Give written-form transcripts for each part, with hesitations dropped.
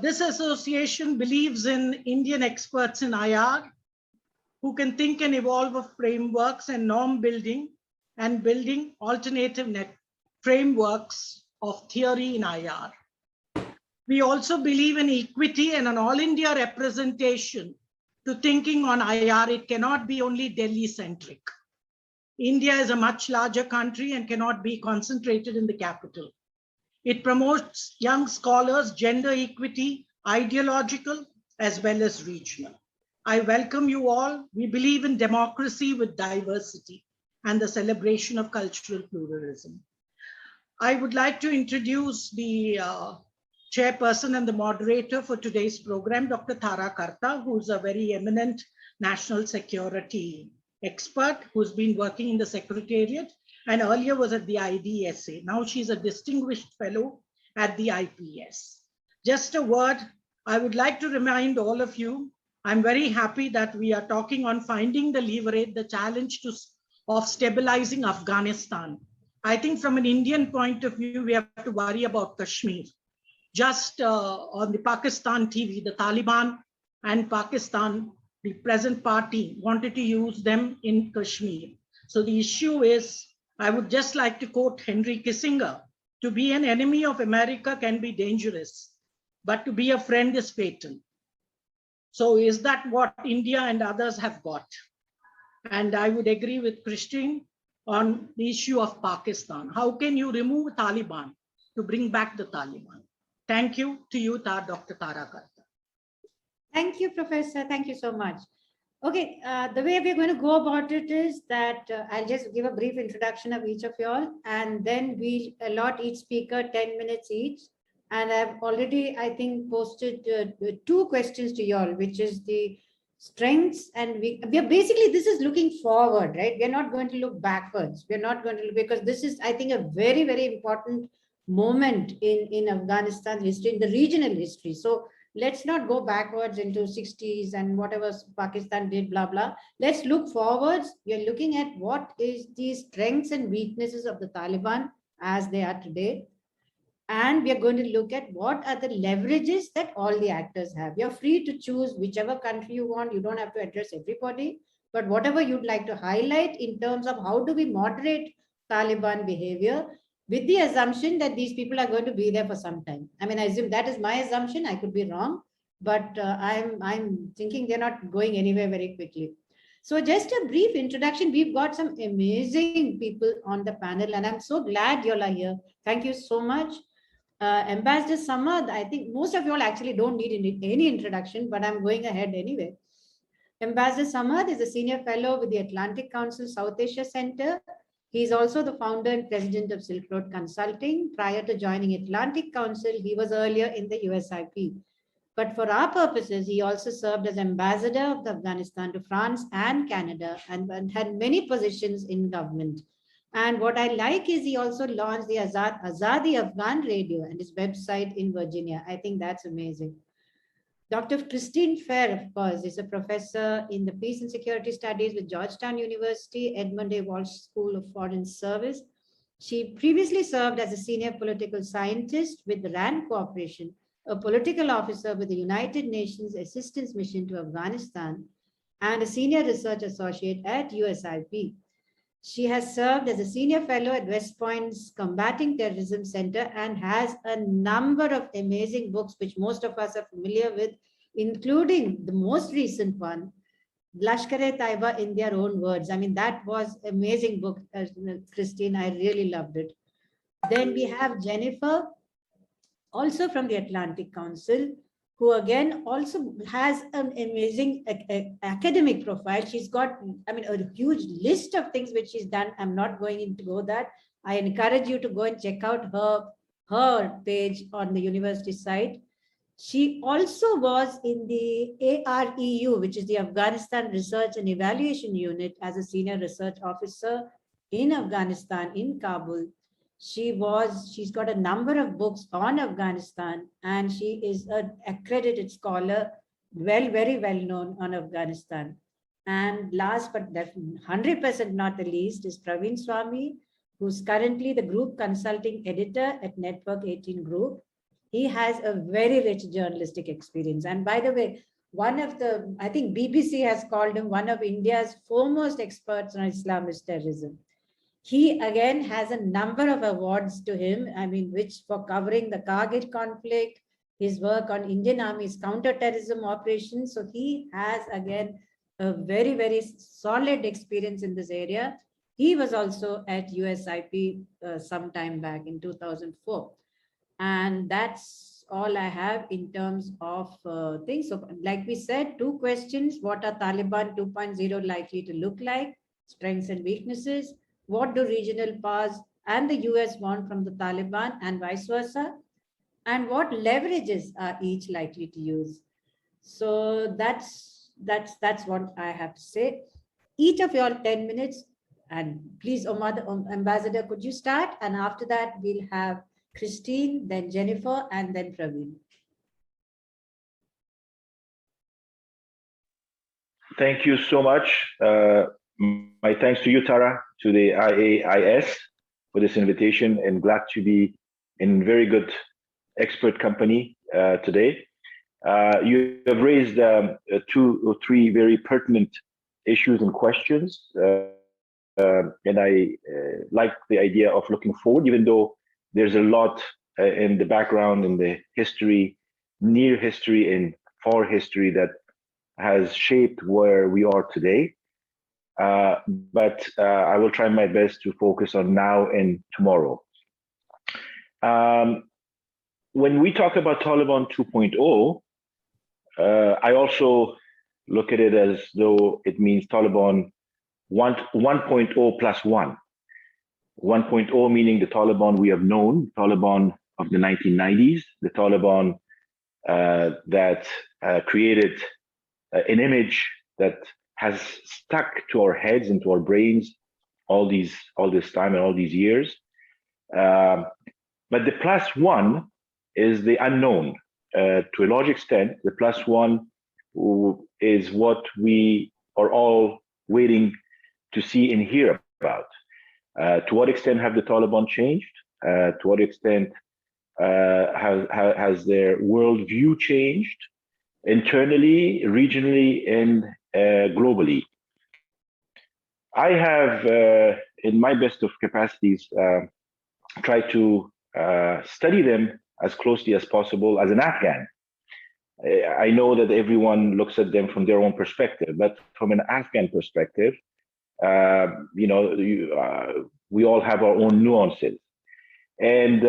This association believes in Indian experts in IR who can think and evolve of frameworks and norm building and building alternative frameworks of theory in IR. We also believe in equity and an all India representation to thinking on IR. It cannot be only Delhi centric. India is a much larger country and cannot be concentrated in the capital. It promotes young scholars, gender equity, ideological as well as regional. I welcome you all. We believe in democracy with diversity and the celebration of cultural pluralism. I would like to introduce the chairperson and the moderator for today's program, Dr. Kartha, who's a very eminent national security expert who's been working in the Secretariat and earlier was at the IDSA. Now she's a distinguished fellow at the IPS. Just a word, I would like to remind all of you, I'm very happy that we are talking on finding the leverage, the challenge of stabilizing Afghanistan. I think from an Indian point of view, we have to worry about Kashmir. Just on the Pakistan TV, the Taliban and Pakistan, the present party, wanted to use them in Kashmir. So the issue is, I would just like to quote Henry Kissinger, to be an enemy of America can be dangerous, but to be a friend is fatal. So is that what India and others have got? And I would agree with Christine on the issue of Pakistan. How can you remove Taliban to bring back the Taliban? Thank you to you, Dr. Kartha. Thank you, Professor. Thank you so much. Okay, the way we're going to go about it is that I'll just give a brief introduction of each of you all, and then we'll allot each speaker 10 minutes each. And I've already, I think, posted 2 questions to you all, which is the strengths, and we are basically, this is looking forward, right? We're not going to look backwards. We're not going to look, because this is, I think, a very, very important moment in Afghanistan history, in the regional history. So let's not go backwards into 60s and whatever Pakistan did, blah, blah. Let's look forwards. We're looking at what is the strengths and weaknesses of the Taliban as they are today. And we are going to look at what are the leverages that all the actors have. You're free to choose whichever country you want. You don't have to address everybody, but whatever you'd like to highlight in terms of how do we moderate Taliban behavior, with the assumption that these people are going to be there for some time. I mean, I assume that is my assumption. I could be wrong, but I'm thinking they're not going anywhere very quickly. So just a brief introduction. We've got some amazing people on the panel, and I'm so glad you all are here. Thank you so much. Ambassador Samad, I think most of you all actually don't need any introduction, but I'm going ahead anyway. Ambassador Samad is a senior fellow with the Atlantic Council South Asia Center. He is also the founder and president of Silk Road Consulting. Prior to joining Atlantic Council, he was earlier in the USIP. But for our purposes, he also served as ambassador of Afghanistan to France and Canada, and had many positions in government. And what I like is he also launched the Azadi Afghan Radio and his website in Virginia. I think that's amazing. Dr. Christine Fair, of course, is a professor in the Peace and Security Studies with Georgetown University, Edmund A. Walsh School of Foreign Service. She previously served as a senior political scientist with the RAND Corporation, a political officer with the United Nations Assistance Mission to Afghanistan, and a senior research associate at USIP. She has served as a senior fellow at West Point's Combating Terrorism Center and has a number of amazing books, which most of us are familiar with, including the most recent one, Lashkar-e-Taiba in Their Own Words. I mean, that was an amazing book, Christine. I really loved it. Then we have Jennifer, also from the Atlantic Council, who again also has an amazing academic profile. She's got, I mean, a huge list of things which she's done. I'm not going into go that. I encourage you to go and check out her page on the university site. She also was in the AREU, which is the Afghanistan Research and Evaluation Unit, as a senior research officer in Afghanistan, in Kabul. She's got a number of books on Afghanistan, and she is an accredited scholar, very well known on Afghanistan. And last but 100% not the least is Praveen Swami, who's currently the group consulting editor at Network 18 Group. He has a very rich journalistic experience. And by the way, I think BBC has called him one of India's foremost experts on Islamist terrorism. He again has a number of awards to him, which for covering the Kargil conflict, his work on Indian Army's counterterrorism operations. So he has again a very, very solid experience in this area. He was also at USIP some time back in 2004. And that's all I have in terms of things. So like we said, 2 questions. What are Taliban 2.0 likely to look like? Strengths and weaknesses. What do regional powers and the US want from the Taliban and vice versa? And what leverages are each likely to use? So that's what I have to say. Each of you all 10 minutes. And please, Omar, the ambassador, could you start? And after that, we'll have Christine, then Jennifer, and then Praveen. Thank you so much. My thanks to you, Tara, to the IAIS for this invitation, and glad to be in very good expert company today. You have raised 2 or 3 very pertinent issues and questions, and I like the idea of looking forward, even though there's a lot in the background, in the history, near history and far history that has shaped where we are today. But I will try my best to focus on now and tomorrow. When we talk about Taliban 2.0, I also look at it as though it means Taliban 1.0 plus 1. 1.0 meaning the Taliban we have known, Taliban of the 1990s, the Taliban that created an image that has stuck to our heads and to our brains all this time and all these years. But the plus 1 is the unknown. To a large extent, the plus 1 is what we are all waiting to see and hear about. To what extent have the Taliban changed? To what extent has their worldview changed internally, regionally, and globally? I have, in my best of capacities, tried to study them as closely as possible as an Afghan. I know that everyone looks at them from their own perspective, but from an Afghan perspective, we all have our own nuances. And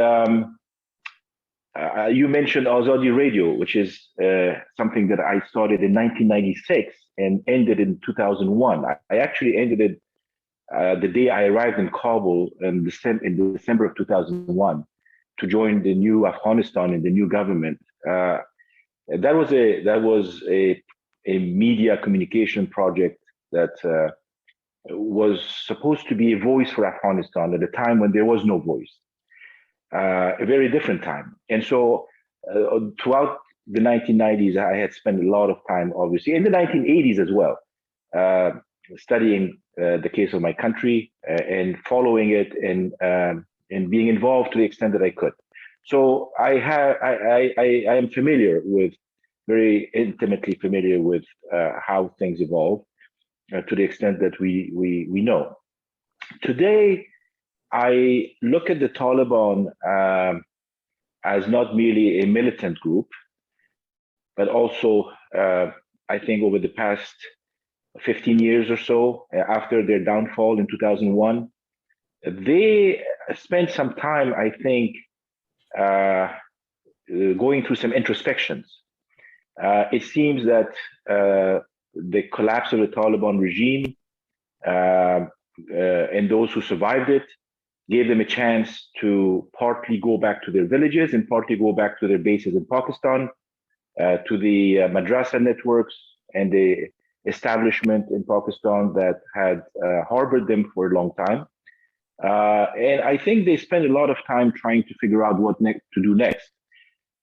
you mentioned Azadi Radio, which is something that I started in 1996 and ended in 2001. I actually ended it the day I arrived in Kabul in December of 2001 to join the new Afghanistan and the new government. That was a media communication project that was supposed to be a voice for Afghanistan at a time when there was no voice, a very different time. And so throughout the 1990s, I had spent a lot of time, obviously, in the 1980s as well, studying the case of my country and following it and being involved to the extent that I could. So I am very intimately familiar with how things evolve to the extent that we know. Today, I look at the Taliban as not merely a militant group, but also, I think over the past 15 years or so, after their downfall in 2001, they spent some time, I think, going through some introspections. It seems that the collapse of the Taliban regime and those who survived it gave them a chance to partly go back to their villages and partly go back to their bases in Pakistan, to the madrasa networks and the establishment in Pakistan that had harbored them for a long time. And I think they spent a lot of time trying to figure out what to do next.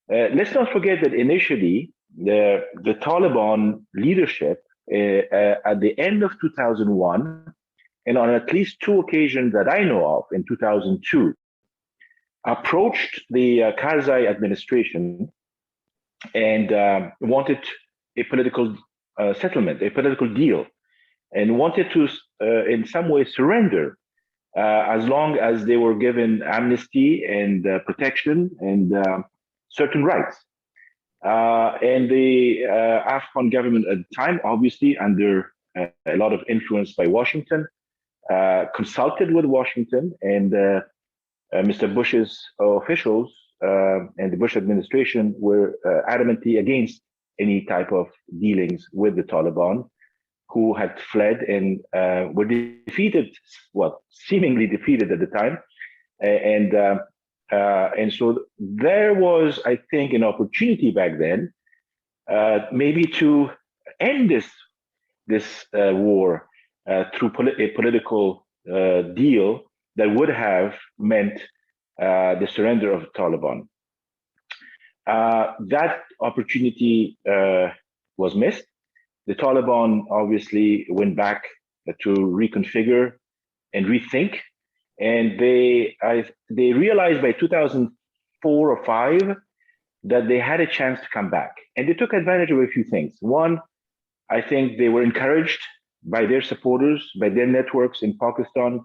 Let's not forget that initially, the Taliban leadership at the end of 2001 and on at least 2 occasions that I know of in 2002, approached the Karzai administration and wanted a political settlement, a political deal, and wanted to, in some way, surrender as long as they were given amnesty and protection and certain rights. And the Afghan government at the time, obviously under a lot of influence by Washington, consulted with Washington, and Mr. Bush's officials and the Bush administration were adamantly against any type of dealings with the Taliban, who had fled and were defeated, well, seemingly defeated at the time. And so there was, I think, an opportunity back then, maybe to end this war through a political deal that would have meant the surrender of the Taliban. That opportunity was missed. The Taliban obviously went back to reconfigure and rethink, and they realized by 2004 or 5 that they had a chance to come back, and they took advantage of a few things. One, I think they were encouraged by their supporters, by their networks in Pakistan,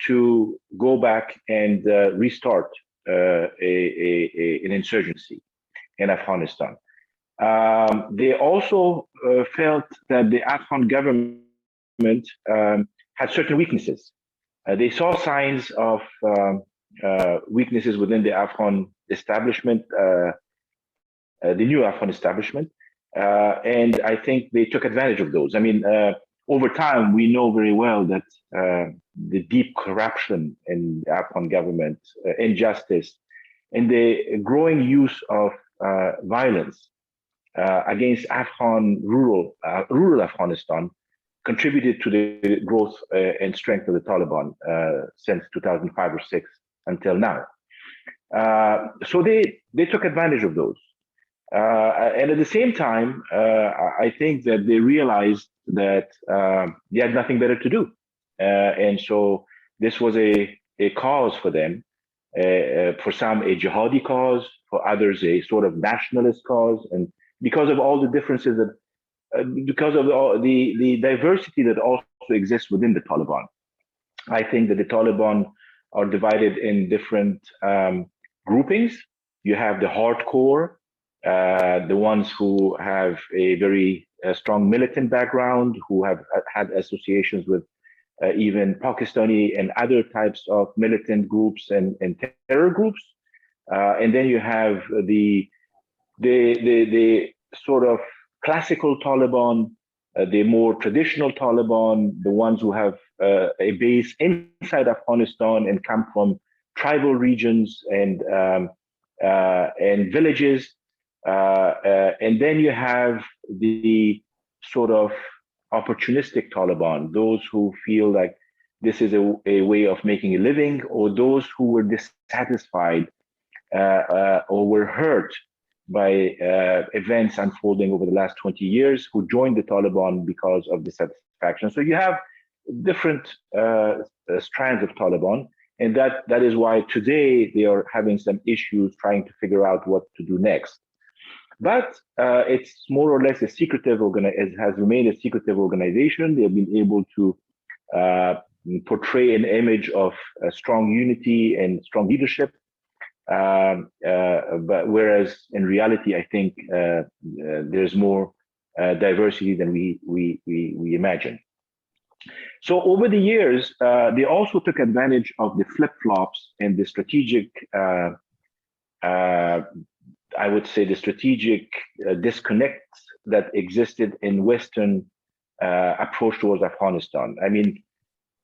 to go back and restart an insurgency in Afghanistan. They also felt that the Afghan government had certain weaknesses. They saw signs of weaknesses within the Afghan establishment, the new Afghan establishment, and I think they took advantage of those. I mean, over time, we know very well that the deep corruption in the Afghan government, injustice, and the growing use of violence against rural Afghanistan contributed to the growth and strength of the Taliban since 2005 or 6 until now. So they took advantage of those. And at the same time, I think that they realized that they had nothing better to do. And so this was a cause for them, for some a jihadi cause, for others a sort of nationalist cause, and because of all the differences that, because of the diversity that also exists within the Taliban. I think that the Taliban are divided in different groupings. You have the hardcore, the ones who have a very strong militant background, who have had associations with even Pakistani and other types of militant groups and terror groups. And then you have the sort of classical Taliban, the more traditional Taliban, the ones who have a base inside Afghanistan and come from tribal regions and villages. And then you have the sort of opportunistic Taliban, those who feel like this is a way of making a living, or those who were dissatisfied or were hurt by events unfolding over the last 20 years, who joined the Taliban because of dissatisfaction. So you have different strands of Taliban, and that is why today they are having some issues trying to figure out what to do next. But it's more or less a secretive it has remained a secretive organization. They have been able to portray an image of strong unity and strong leadership. But whereas in reality, I think there's more diversity than we imagine. So over the years, they also took advantage of the flip-flops and the strategic, I would say, the strategic disconnects that existed in Western approach towards Afghanistan. I mean,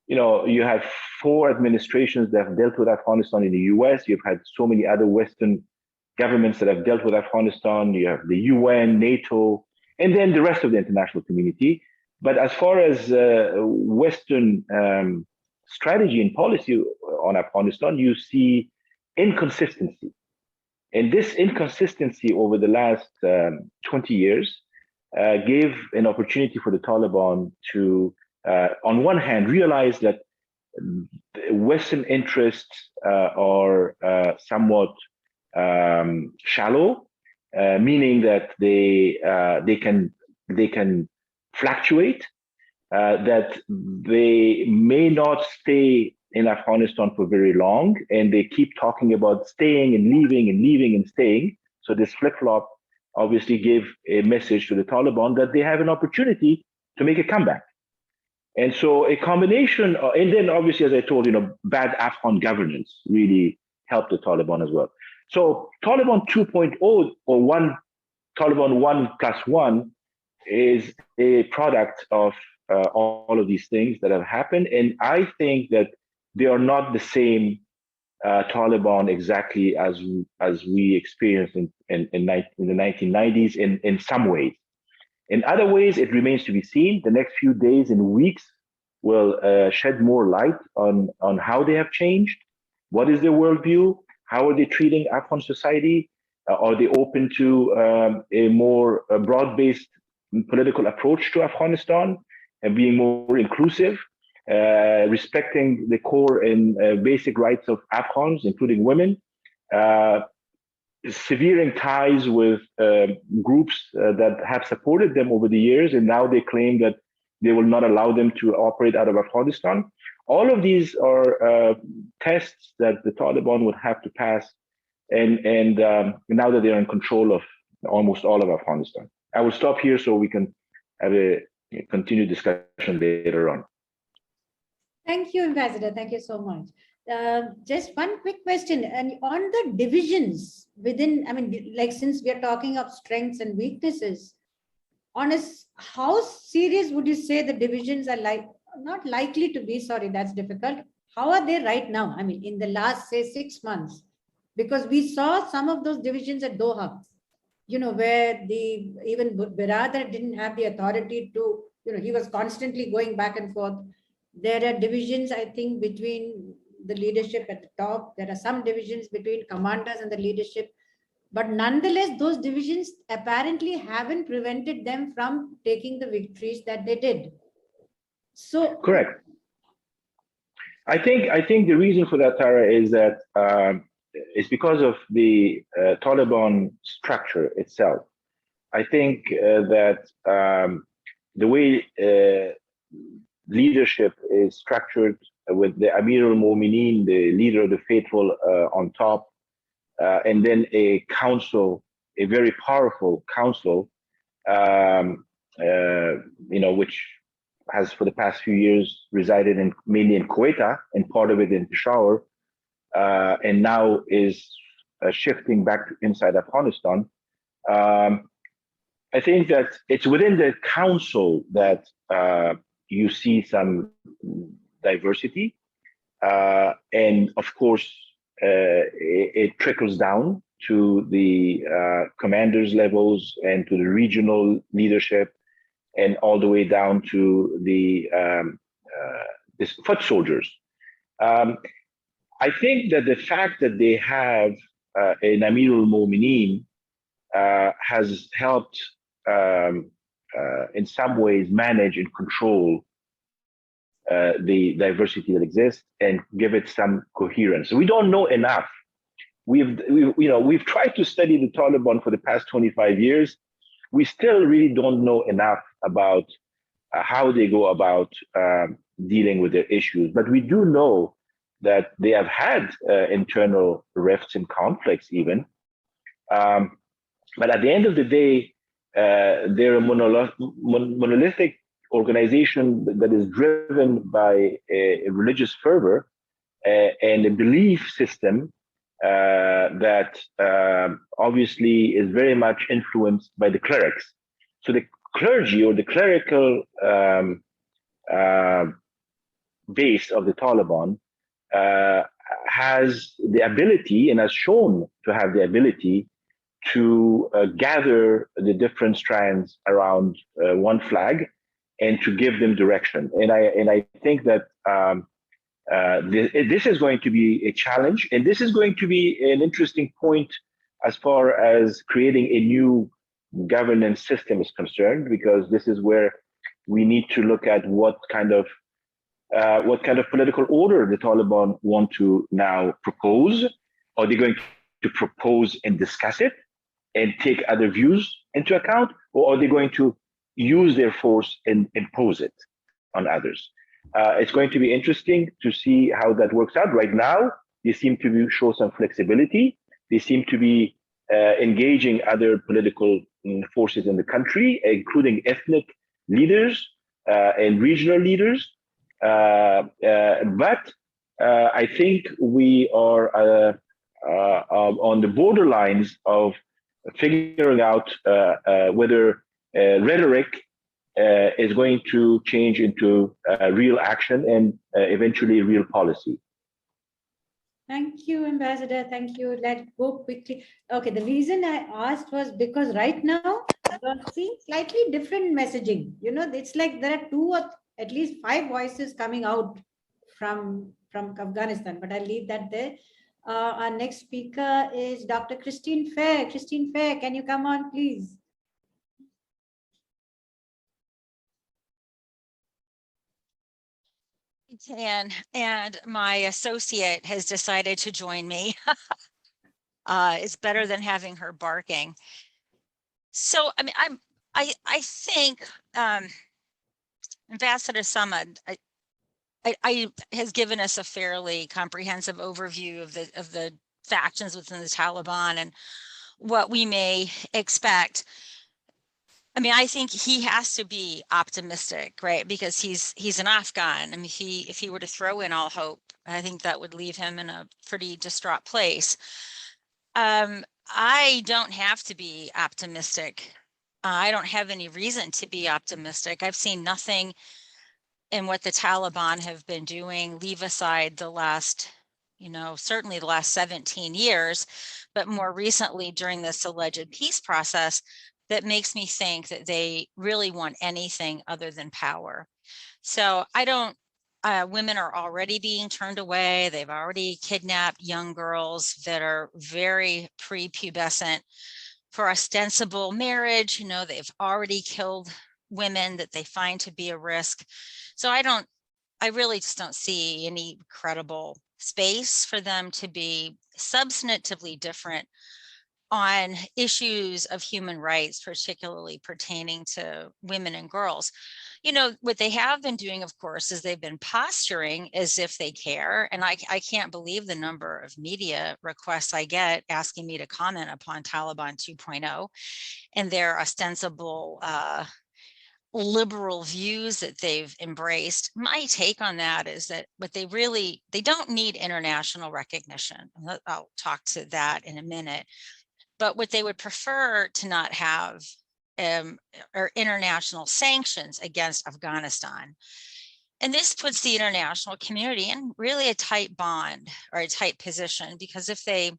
you know, you have 4 administrations that have dealt with Afghanistan in the US. You've had so many other Western governments that have dealt with Afghanistan. You have the UN, NATO, and then the rest of the international community. But as far as Western strategy and policy on Afghanistan, you see inconsistency. And this inconsistency over the last 20 years gave an opportunity for the Taliban to on one hand, realize that Western interests are somewhat shallow, meaning that they can fluctuate, that they may not stay in Afghanistan for very long, and they keep talking about staying and leaving and leaving and staying. So this flip-flop obviously gave a message to the Taliban that they have an opportunity to make a comeback. And so a combination, and then obviously, as I told you, bad Afghan governance really helped the Taliban as well. So Taliban 2.0 or Taliban 1+1 is a product of all of these things that have happened. And I think that they are not the same Taliban exactly as we experienced in the 1990s in some ways. In other ways, it remains to be seen. The next few days and weeks will shed more light on how they have changed. What is their worldview? How are they treating Afghan society? Are they open to a more broad-based political approach to Afghanistan and being more inclusive, respecting the core and basic rights of Afghans, including women, severing ties with groups that have supported them over the years, and now they claim that they will not allow them to operate out of Afghanistan. All of these are tests that the Taliban would have to pass, and now that they're in control of almost all of Afghanistan. I will stop here so we can have a continued discussion later on. Thank you, Ambassador. Thank you so much. Just one quick question. And on the divisions within, I mean, like since we are talking of strengths and weaknesses, how serious would you say the divisions are not likely to be? Sorry, that's difficult. How are they right now? I mean, in the last, say, 6 months, because we saw some of those divisions at Doha, where even Biradar didn't have the authority to, he was constantly going back and forth. There are divisions, I think, between the leadership at the top. There are some divisions between commanders and the leadership. But nonetheless, those divisions apparently haven't prevented them from taking the victories that they did. So correct. I think the reason for that, Tara, is that it's because of the Taliban structure itself. I think that the way leadership is structured with the Amir al-Mu'mineen, the leader of the faithful, on top, and then a council, a very powerful council, which has for the past few years resided mainly in Kuwait and part of it in Peshawar, and now is shifting back inside Afghanistan. I think that it's within the council that you see some diversity, and of course it trickles down to the commanders levels and to the regional leadership, and all the way down to the foot soldiers. I think that the fact that they have an Amir al-Mu'mineen has helped in some ways manage and control the diversity that exists and give it some coherence. We don't know enough. We've tried to study the Taliban for the past 25 years. We still really don't know enough about how they go about dealing with their issues. But we do know that they have had internal rifts and conflicts even. But at the end of the day, they're a monolithic organization that is driven by a religious fervor and a belief system that obviously is very much influenced by the clerics. So the clergy or the clerical base of the Taliban has the ability and has shown to have the ability to gather the different strands around one flag and to give them direction. And I think that this is going to be a challenge, and this is going to be an interesting point as far as creating a new governance system is concerned, because this is where We need to look at what kind of political order the Taliban want to now propose. Are they going to propose and discuss it and take other views into account, or are they going to use their force and impose it on others? It's going to be interesting to see how that works out. Right now, they seem to show some flexibility. They seem to be engaging other political forces in the country, including ethnic leaders and regional leaders. But I think we are on the borderlines of figuring out whether rhetoric is going to change into real action and eventually real policy. Thank you, Ambassador. Thank you. Let's go quickly. Okay, the reason I asked was because right now you're seeing slightly different messaging. You know, it's like there are 2 or at least 5 voices coming out from Afghanistan, but I'll leave that there. Our next speaker is Dr. Christine Fair. Christine Fair, can you come on, please? And my associate has decided to join me. It's better than having her barking. So, I mean, I think Ambassador Samad has given us a fairly comprehensive overview of the factions within the Taliban and what we may expect. I mean, I think he has to be optimistic, right? Because he's an Afghan. I mean, if he were to throw in all hope, I think that would leave him in a pretty distraught place. I don't have to be optimistic. I don't have any reason to be optimistic. I've seen nothing in what the Taliban have been doing, leave aside the last, certainly the last 17 years, but more recently during this alleged peace process, that makes me think that they really want anything other than power. So women are already being turned away. They've already kidnapped young girls that are very prepubescent for ostensible marriage. They've already killed women that they find to be a risk. So I really just don't see any credible space for them to be substantively different on issues of human rights, particularly pertaining to women and girls. What they have been doing, of course, is they've been posturing as if they care. And I can't believe the number of media requests I get asking me to comment upon Taliban 2.0 and their ostensible liberal views that they've embraced. My take on that is that they don't need international recognition. I'll talk to that in a minute. But what they would prefer to not have are international sanctions against Afghanistan. And this puts the international community in really a tight bond or a tight position, because if they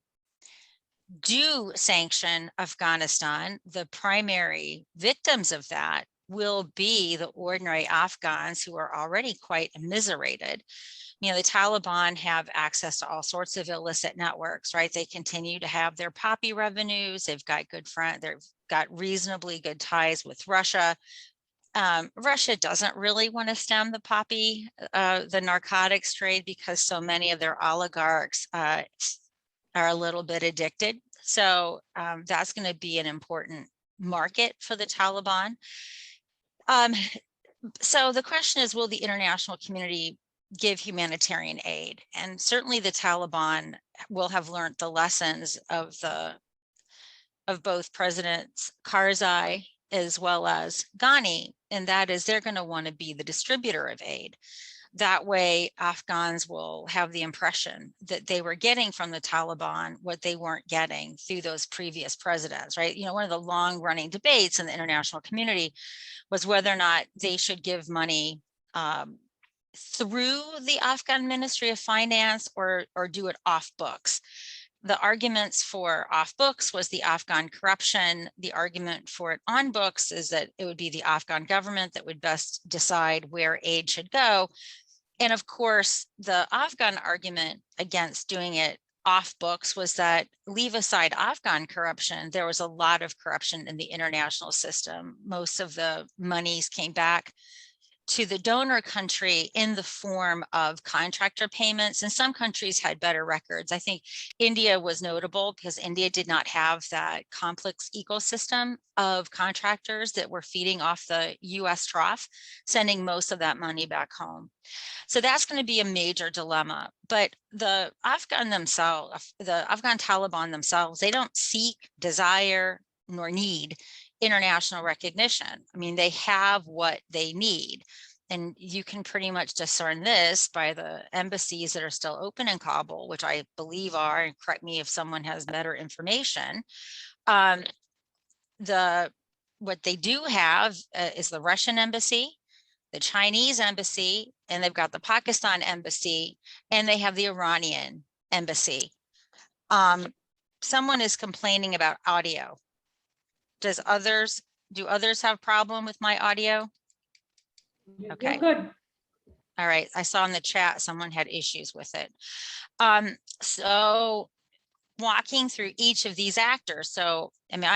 do sanction Afghanistan, the primary victims of that will be the ordinary Afghans who are already quite immiserated. The Taliban have access to all sorts of illicit networks, right? They continue to have their poppy revenues. They've got they've got reasonably good ties with Russia. Russia doesn't really want to stem the poppy, the narcotics trade, because so many of their oligarchs are a little bit addicted. So that's going to be an important market for the Taliban. So the question is, will the international community give humanitarian aid? And certainly the Taliban will have learned the lessons of both Presidents Karzai as well as Ghani, and that is they're going to want to be the distributor of aid. That way, Afghans will have the impression that they were getting from the Taliban what they weren't getting through those previous presidents, right? One of the long-running debates in the international community was whether or not they should give money through the Afghan Ministry of Finance or do it off books. The arguments for off books was the Afghan corruption. The argument for it on books is that it would be the Afghan government that would best decide where aid should go. And of course, the Afghan argument against doing it off books was that, leave aside Afghan corruption, there was a lot of corruption in the international system. Most of the monies came back to the donor country in the form of contractor payments, and some countries had better records. I think India was notable because India did not have that complex ecosystem of contractors that were feeding off the US trough, sending most of that money back home. So that's going to be a major dilemma. But the Afghan Taliban themselves, they don't seek, desire, nor need international recognition. I mean, they have what they need. And you can pretty much discern this by the embassies that are still open in Kabul, which I believe are, and correct me if someone has better information. What they do have is the Russian embassy, the Chinese embassy, and they've got the Pakistan embassy, and they have the Iranian embassy. Someone is complaining about audio. Do others have problem with my audio? Okay. You're good. All right. I saw in the chat someone had issues with it. So walking through each of these actors. So I mean,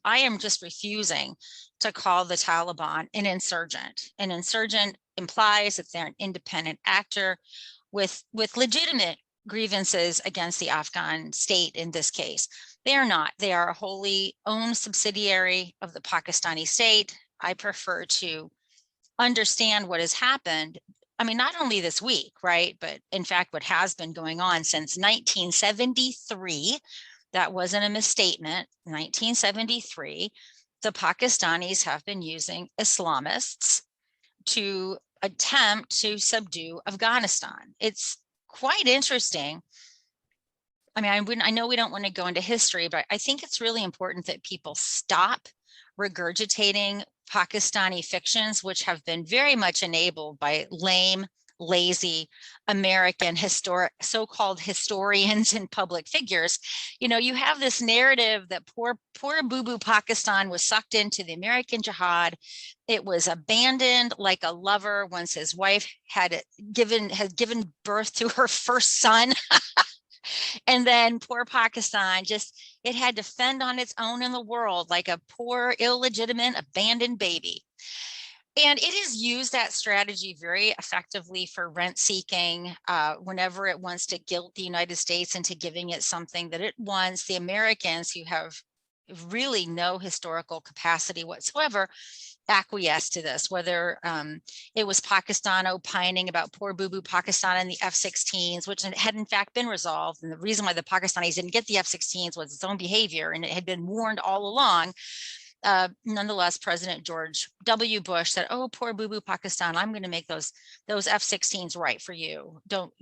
I am just refusing to call the Taliban an insurgent. An insurgent implies that they're an independent actor with legitimate grievances against the Afghan state in this case. They are not. They are a wholly owned subsidiary of the Pakistani state. I prefer to understand what has happened. I mean, not only this week, right? But in fact, what has been going on since 1973, that wasn't a misstatement, 1973, the Pakistanis have been using Islamists to attempt to subdue Afghanistan. It's quite interesting. I mean, I know we don't want to go into history, but I think it's really important that people stop regurgitating Pakistani fictions, which have been very much enabled by lame, lazy American so-called historians and public figures. You know, you have this narrative that poor boo-boo Pakistan was sucked into the American jihad. It was abandoned like a lover once his wife had given birth to her first son. And then poor Pakistan it had to fend on its own in the world like a poor, illegitimate, abandoned baby. And it has used that strategy very effectively for rent seeking whenever it wants to guilt the United States into giving it something that it wants. The Americans, who have really no historical capacity whatsoever, acquiesce to this, whether it was Pakistan opining about poor boo-boo Pakistan and the F-16s, which had in fact been resolved. And the reason why the Pakistanis didn't get the F-16s was its own behavior, and it had been warned all along. Nonetheless, President George W. Bush said, "Oh, poor boo-boo Pakistan, I'm going to make those F-16s right for you.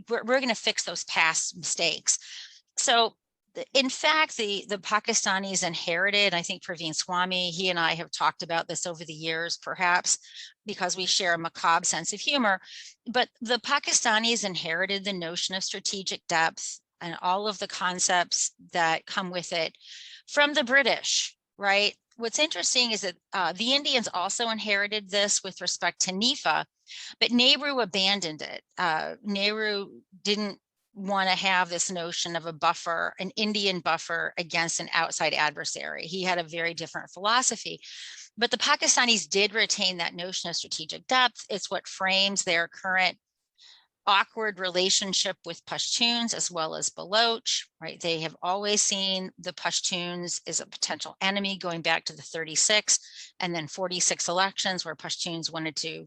We're going to fix those past mistakes." So in fact, the Pakistanis inherited, I think Praveen Swami, he and I have talked about this over the years, perhaps because we share a macabre sense of humor, but the Pakistanis inherited the notion of strategic depth and all of the concepts that come with it from the British, right? What's interesting is that the Indians also inherited this with respect to NEFA, but Nehru abandoned it. Nehru didn't want to have this notion of a buffer, an Indian buffer against an outside adversary. He had a very different philosophy. But the Pakistanis did retain that notion of strategic depth. It's what frames their current awkward relationship with Pashtuns as well as Baloch, right? They have always seen the Pashtuns as a potential enemy going back to the 36 and then 46 elections where Pashtuns wanted to,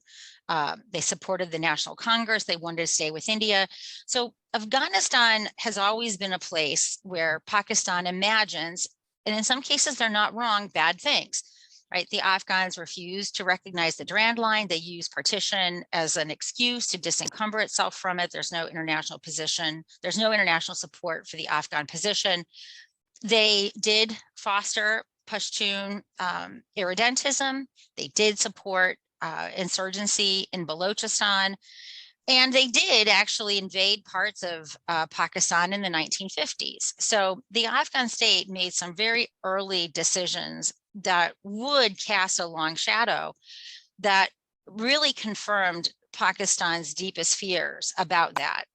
they supported the National Congress, they wanted to stay with India. So Afghanistan has always been a place where Pakistan imagines, and in some cases they're not wrong, bad things. Right, the Afghans refused to recognize the Durand Line. They used partition as an excuse to disencumber itself from it. There's no international position. There's no international support for the Afghan position. They did foster Pashtun irredentism. They did support insurgency in Balochistan. And they did actually invade parts of Pakistan in the 1950s. So the Afghan state made some very early decisions that would cast a long shadow that really confirmed Pakistan's deepest fears about that.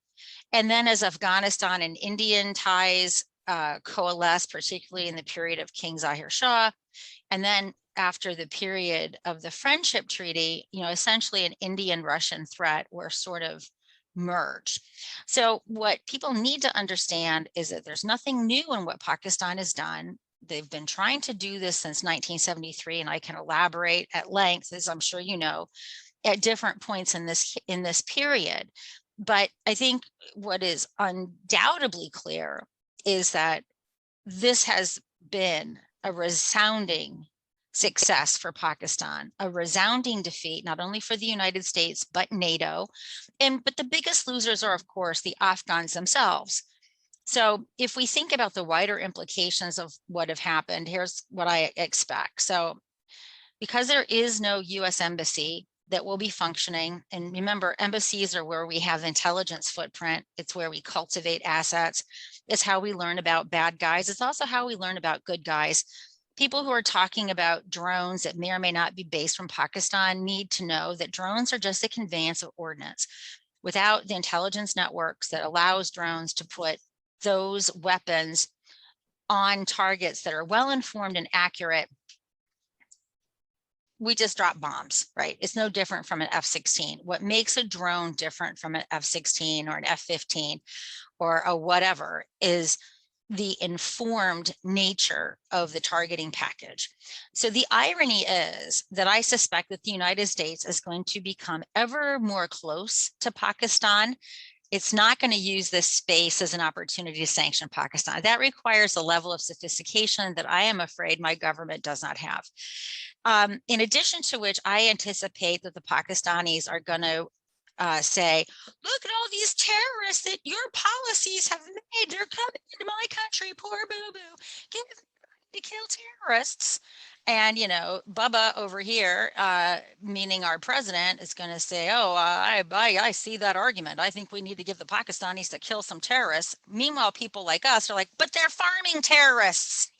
And then as Afghanistan and Indian ties coalesce, particularly in the period of King Zahir Shah, and then after the period of the Friendship Treaty, essentially an Indian-Russian threat were sort of merged. So what people need to understand is that there's nothing new in what Pakistan has done. They've been trying to do this since 1973, and I can elaborate at length, as I'm sure you know, at different points in this period. But I think what is undoubtedly clear is that this has been a resounding success for Pakistan, a resounding defeat, not only for the United States, but NATO. But the biggest losers are, of course, the Afghans themselves. So if we think about the wider implications of what have happened, here's what I expect. So because there is no US embassy that will be functioning, and remember, embassies are where we have intelligence footprint. It's where we cultivate assets. It's how we learn about bad guys. It's also how we learn about good guys. People who are talking about drones that may or may not be based from Pakistan need to know that drones are just a conveyance of ordnance. Without the intelligence networks that allows drones to put those weapons on targets that are well-informed and accurate, we just drop bombs, right? It's no different from an F-16. What makes a drone different from an F-16 or an F-15 or a whatever is the informed nature of the targeting package. So the irony is that I suspect that the United States is going to become ever more close to Pakistan. It's not going to use this space as an opportunity to sanction Pakistan. That requires a level of sophistication that I am afraid my government does not have. In addition to which, I anticipate that the Pakistanis are going to say, look at all these terrorists that your policies have made. They're coming into my country, poor boo-boo. Give them to kill terrorists. And, Bubba over here, meaning our president, is going to say, oh, I see that argument. I think we need to give the Pakistanis to kill some terrorists. Meanwhile, people like us are like, but they're farming terrorists.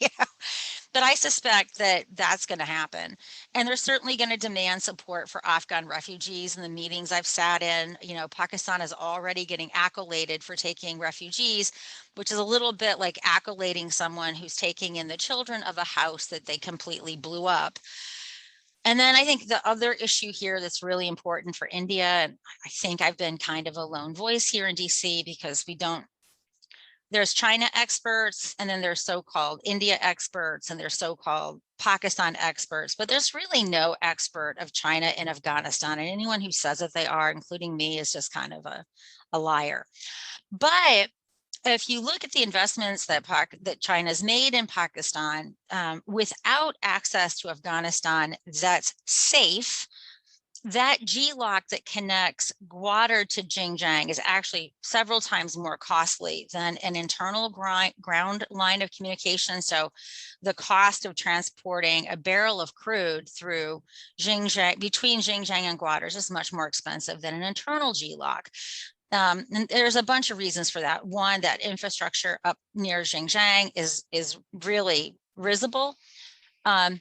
But I suspect that that's going to happen. And they're certainly going to demand support for Afghan refugees in the meetings I've sat in. Pakistan is already getting accoladed for taking refugees, which is a little bit like accolading someone who's taking in the children of a house that they completely blew up. And then I think the other issue here that's really important for India, and I think I've been kind of a lone voice here in DC because there's China experts, and then there's so-called India experts, and there's so-called Pakistan experts, but there's really no expert of China in Afghanistan. And anyone who says that they are, including me, is just kind of a liar. But if you look at the investments that China's made in Pakistan, without access to Afghanistan that's safe, that G-lock that connects Gwadar to Xinjiang is actually several times more costly than an internal ground line of communication. So the cost of transporting a barrel of crude through Xinjiang, between Xinjiang and Gwadar, is just much more expensive than an internal G-lock. And there's a bunch of reasons for that. One, that infrastructure up near Xinjiang is really risible. Jolene.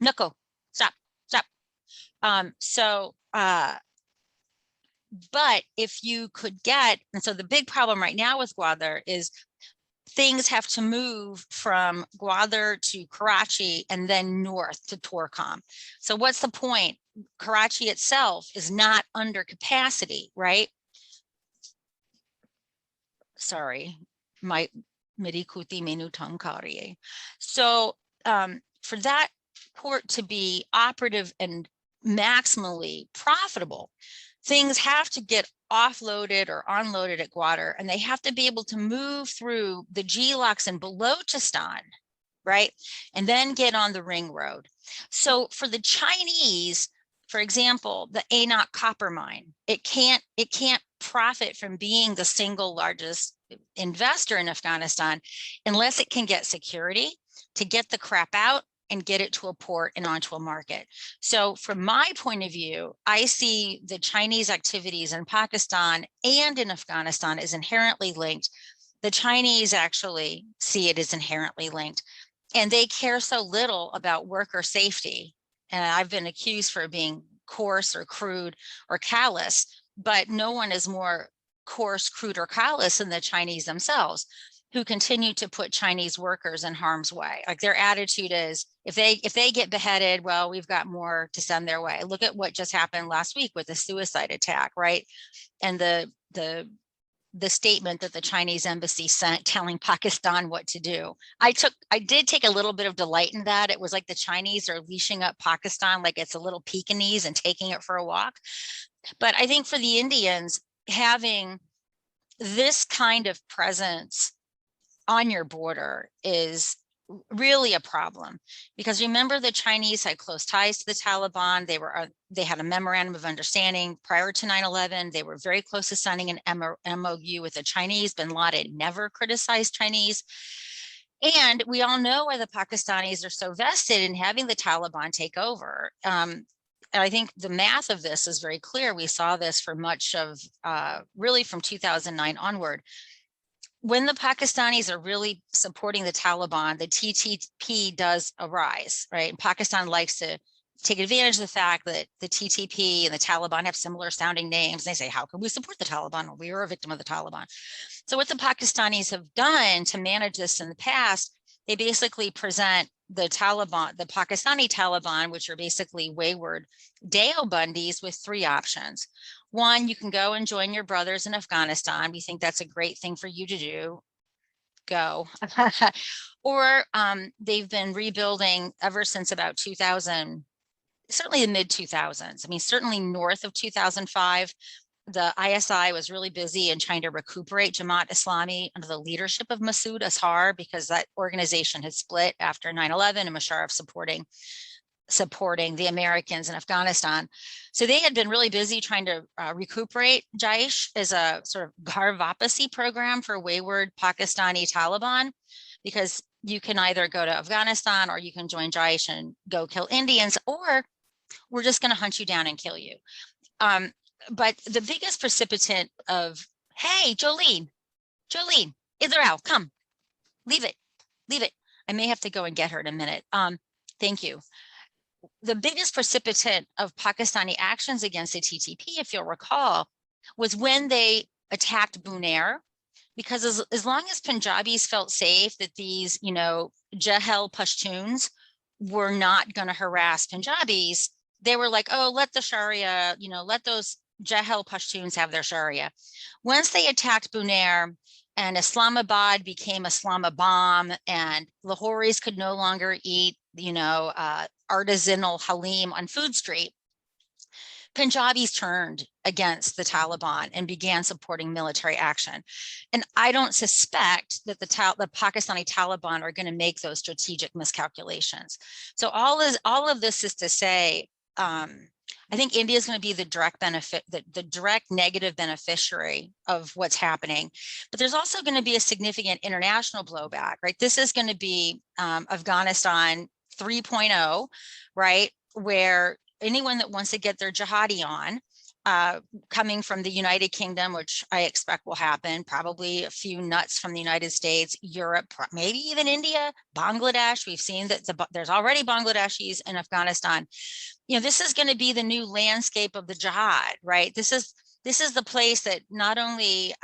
Knuckle, stop. But if you could get, and so the big problem right now with Gwadar is things have to move from Gwadar to Karachi and then north to Torkham. So what's the point? Karachi itself is not under capacity, right? Sorry, my meri kuti menu tang kariye. So for that port to be operative and maximally profitable, things have to get offloaded or unloaded at Gwadar, and they have to be able to move through the G-locks in Balochistan, right? And then get on the ring road. So for the Chinese, for example, the Anak copper mine, it can't profit from being the single largest investor in Afghanistan unless it can get security to get the crap out and get it to a port and onto a market. So from my point of view, I see the Chinese activities in Pakistan and in Afghanistan as inherently linked. The Chinese actually see it as inherently linked, and they care so little about worker safety. And I've been accused for being coarse or crude or callous, but no one is more coarse, crude, or callous than the Chinese themselves, who continue to put Chinese workers in harm's way. Like their attitude is, if they get beheaded, well, we've got more to send their way. Look at what just happened last week with the suicide attack, right? And the statement that the Chinese embassy sent telling Pakistan what to do. I did take a little bit of delight in that. It was like the Chinese are leashing up Pakistan like it's a little Pekingese and taking it for a walk. But I think for the Indians, having this kind of presence on your border is really a problem, because remember, the Chinese had close ties to the Taliban. They had a memorandum of understanding prior to 9/11. They were very close to signing an MOU with the Chinese. Bin Laden never criticized Chinese. And we all know why the Pakistanis are so vested in having the Taliban take over. And I think the math of this is very clear. We saw this for much of really from 2009 onward. When the Pakistanis are really supporting the Taliban, the TTP does arise, right? And Pakistan likes to take advantage of the fact that the TTP and the Taliban have similar sounding names. They say, how can we support the Taliban? Well, we are a victim of the Taliban. So what the Pakistanis have done to manage this in the past, they basically present the Taliban, the Pakistani Taliban, which are basically wayward Deobandis, with three options. One, you can go and join your brothers in Afghanistan. We think that's a great thing for you to do. Go. Or they've been rebuilding ever since about 2000, certainly the mid 2000s. I mean, certainly north of 2005, the ISI was really busy in trying to recuperate Jamaat Islami under the leadership of Masood Azhar, because that organization had split after 9/11 and Musharraf supporting the Americans in Afghanistan. So they had been really busy trying to recuperate. Jaish is a sort of Ghar Wapasi program for wayward Pakistani Taliban, because you can either go to Afghanistan or you can join Jaish and go kill Indians, or we're just going to hunt you down and kill you. But the biggest precipitant of, hey, Jolene, Israel, come, leave it. I may have to go and get her in a minute. Thank you. The biggest precipitant of Pakistani actions against the TTP, if you'll recall, was when they attacked Bunair, because as long as Punjabis felt safe that these, Jahel Pashtuns were not going to harass Punjabis, they were like, oh, let the Sharia, let those Jahel Pashtuns have their Sharia. Once they attacked Bunair and Islamabad became Islamabad, and Lahoris could no longer eat, artisanal halim on Food Street, Punjabis turned against the Taliban and began supporting military action. And I don't suspect that the Pakistani Taliban are going to make those strategic miscalculations. So all of this is to say, I think India is going to be the direct negative beneficiary of what's happening. But there's also going to be a significant international blowback, right? This is going to be Afghanistan 3.0, right? Where anyone that wants to get their jihadi on, coming from the United Kingdom, which I expect will happen, probably a few nuts from the United States, Europe, maybe even India, Bangladesh. We've seen that there's already Bangladeshis in Afghanistan. This is going to be the new landscape of the jihad, right? This is the place that not only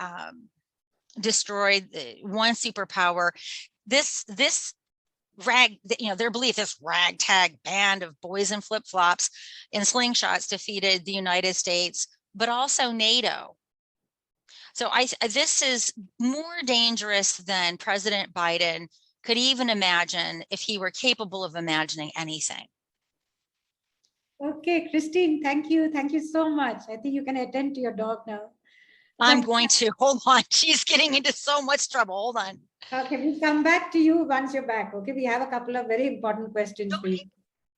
destroyed one superpower, this their belief, this ragtag band of boys in flip-flops and slingshots defeated the United States, but also NATO. So this is more dangerous than President Biden could even imagine, if he were capable of imagining anything. Okay, Christine, thank you. Thank you so much. I think you can attend to your dog now. I'm going to, hold on. She's getting into so much trouble. Hold on. Okay, we'll come back to you once you're back. Okay, we have a couple of very important questions for you.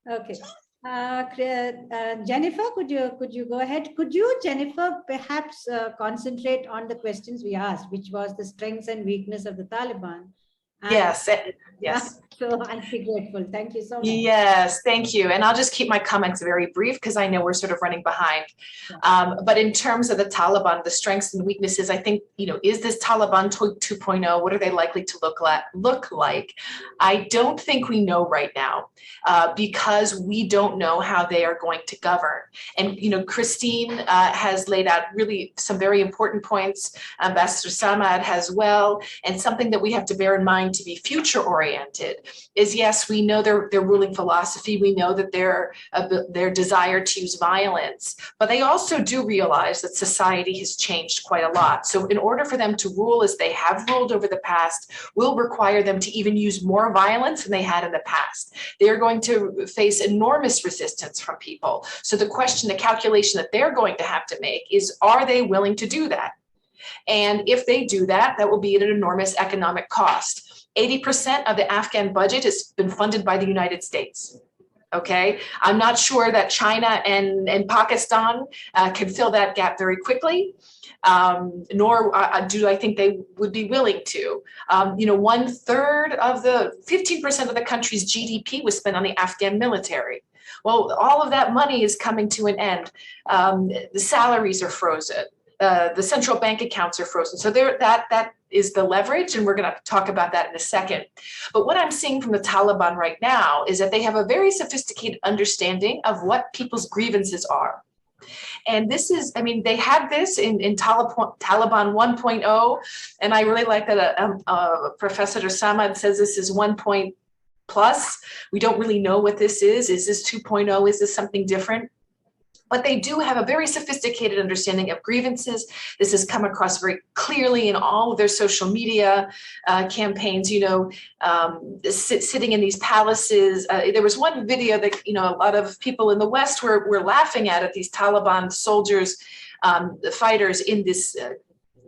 Okay. Jennifer, could you go ahead? Could you, Jennifer, perhaps concentrate on the questions we asked, which was the strengths and weakness of the Taliban, Yes, yes. So I'll be grateful. Thank you so much. Yes, thank you. And I'll just keep my comments very brief because I know we're sort of running behind. But in terms of the Taliban, the strengths and weaknesses, I think, is this Taliban 2.0? What are they likely to look like? I don't think we know right now because we don't know how they are going to govern. And, Christine has laid out really some very important points. Ambassador Samad has well, and something that we have to bear in mind to be future oriented is, yes, we know their ruling philosophy. We know that their desire to use violence, but they also do realize that society has changed quite a lot. So in order for them to rule as they have ruled over the past, will require them to even use more violence than they had in the past. They are going to face enormous resistance from people. So the calculation that they're going to have to make is, are they willing to do that? And if they do that, that will be at an enormous economic cost. 80% of the Afghan budget has been funded by the United States. Okay, I'm not sure that China and Pakistan can fill that gap very quickly, nor do I think they would be willing to. 1/3 of the 15% of the country's GDP was spent on the Afghan military. Well, all of that money is coming to an end. The salaries are frozen. The central bank accounts are frozen. So that is the leverage, and we're going to talk about that in a second. But what I'm seeing from the Taliban right now is that they have a very sophisticated understanding of what people's grievances are. And this is, they had this in Taliban 1.0, and I really like that Professor Samad says this is 1+ We don't really know what this is. Is this 2.0? Is this something different? But they do have a very sophisticated understanding of grievances. This has come across very clearly in all of their social media campaigns, sitting in these palaces. There was one video that, a lot of people in the West were laughing at these Taliban soldiers, fighters in this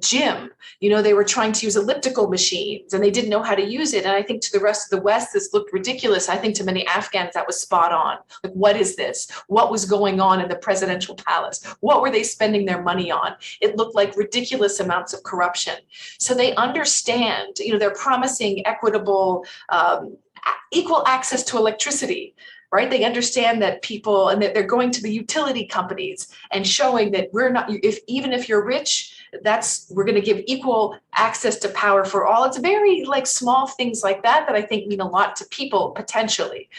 gym. They were trying to use elliptical machines and they didn't know how to use it. And I think to the rest of the West, this looked ridiculous. I think to many Afghans, that was spot on. Like, what is this? What was going on in the presidential palace? What were they spending their money on? It looked like ridiculous amounts of corruption. So they understand, they're promising equitable, equal access to electricity. Right? They understand that people, and that they're going to the utility companies and showing that we're not, even if you're rich, we're going to give equal access to power for all. It's very small things like that I think mean a lot to people potentially.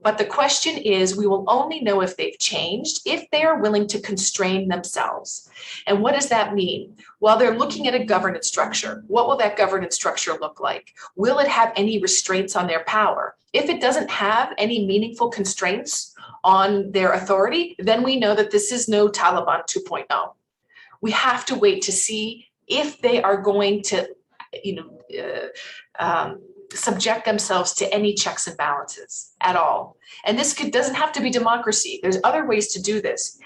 But the question is, we will only know if they've changed if they are willing to constrain themselves. And what does that mean? Well, they're looking at a governance structure. What will that governance structure look like? Will it have any restraints on their power? If it doesn't have any meaningful constraints on their authority, then we know that this is no Taliban 2.0. We have to wait to see if they are going to, subject themselves to any checks and balances at all. And this doesn't have to be democracy. There's other ways to do this.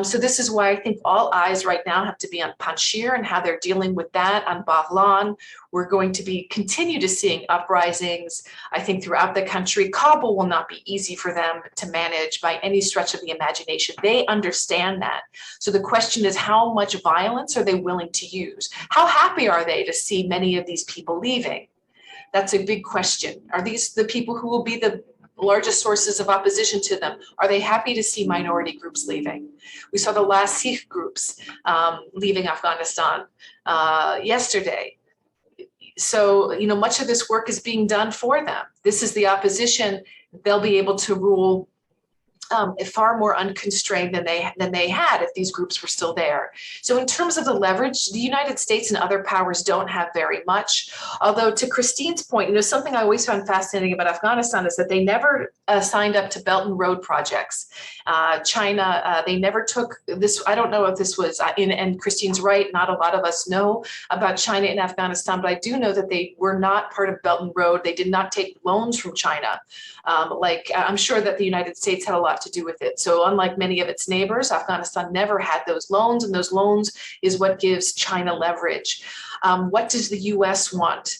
So this is why I think all eyes right now have to be on Panjshir and how they're dealing with that, on Baghlan. We're going to continue to seeing uprisings, I think, throughout the country. Kabul will not be easy for them to manage by any stretch of the imagination. They understand that. So the question is, how much violence are they willing to use? How happy are they to see many of these people leaving? That's a big question. Are these the people who will be the largest sources of opposition to them? Are they happy to see minority groups leaving? We saw the last Sikh groups leaving Afghanistan yesterday. So, much of this work is being done for them. This is the opposition. They'll be able to rule far more unconstrained than they had if these groups were still there. So in terms of the leverage, the United States and other powers don't have very much. Although to Christine's point, something I always found fascinating about Afghanistan is that they never signed up to Belt and Road projects. China, they never took this. I don't know if this was, and Christine's right, not a lot of us know about China in Afghanistan, but I do know that they were not part of Belt and Road. They did not take loans from China. I'm sure that the United States had a lot to do with it. So unlike many of its neighbors, Afghanistan never had those loans, and those loans is what gives China leverage. What does the US want?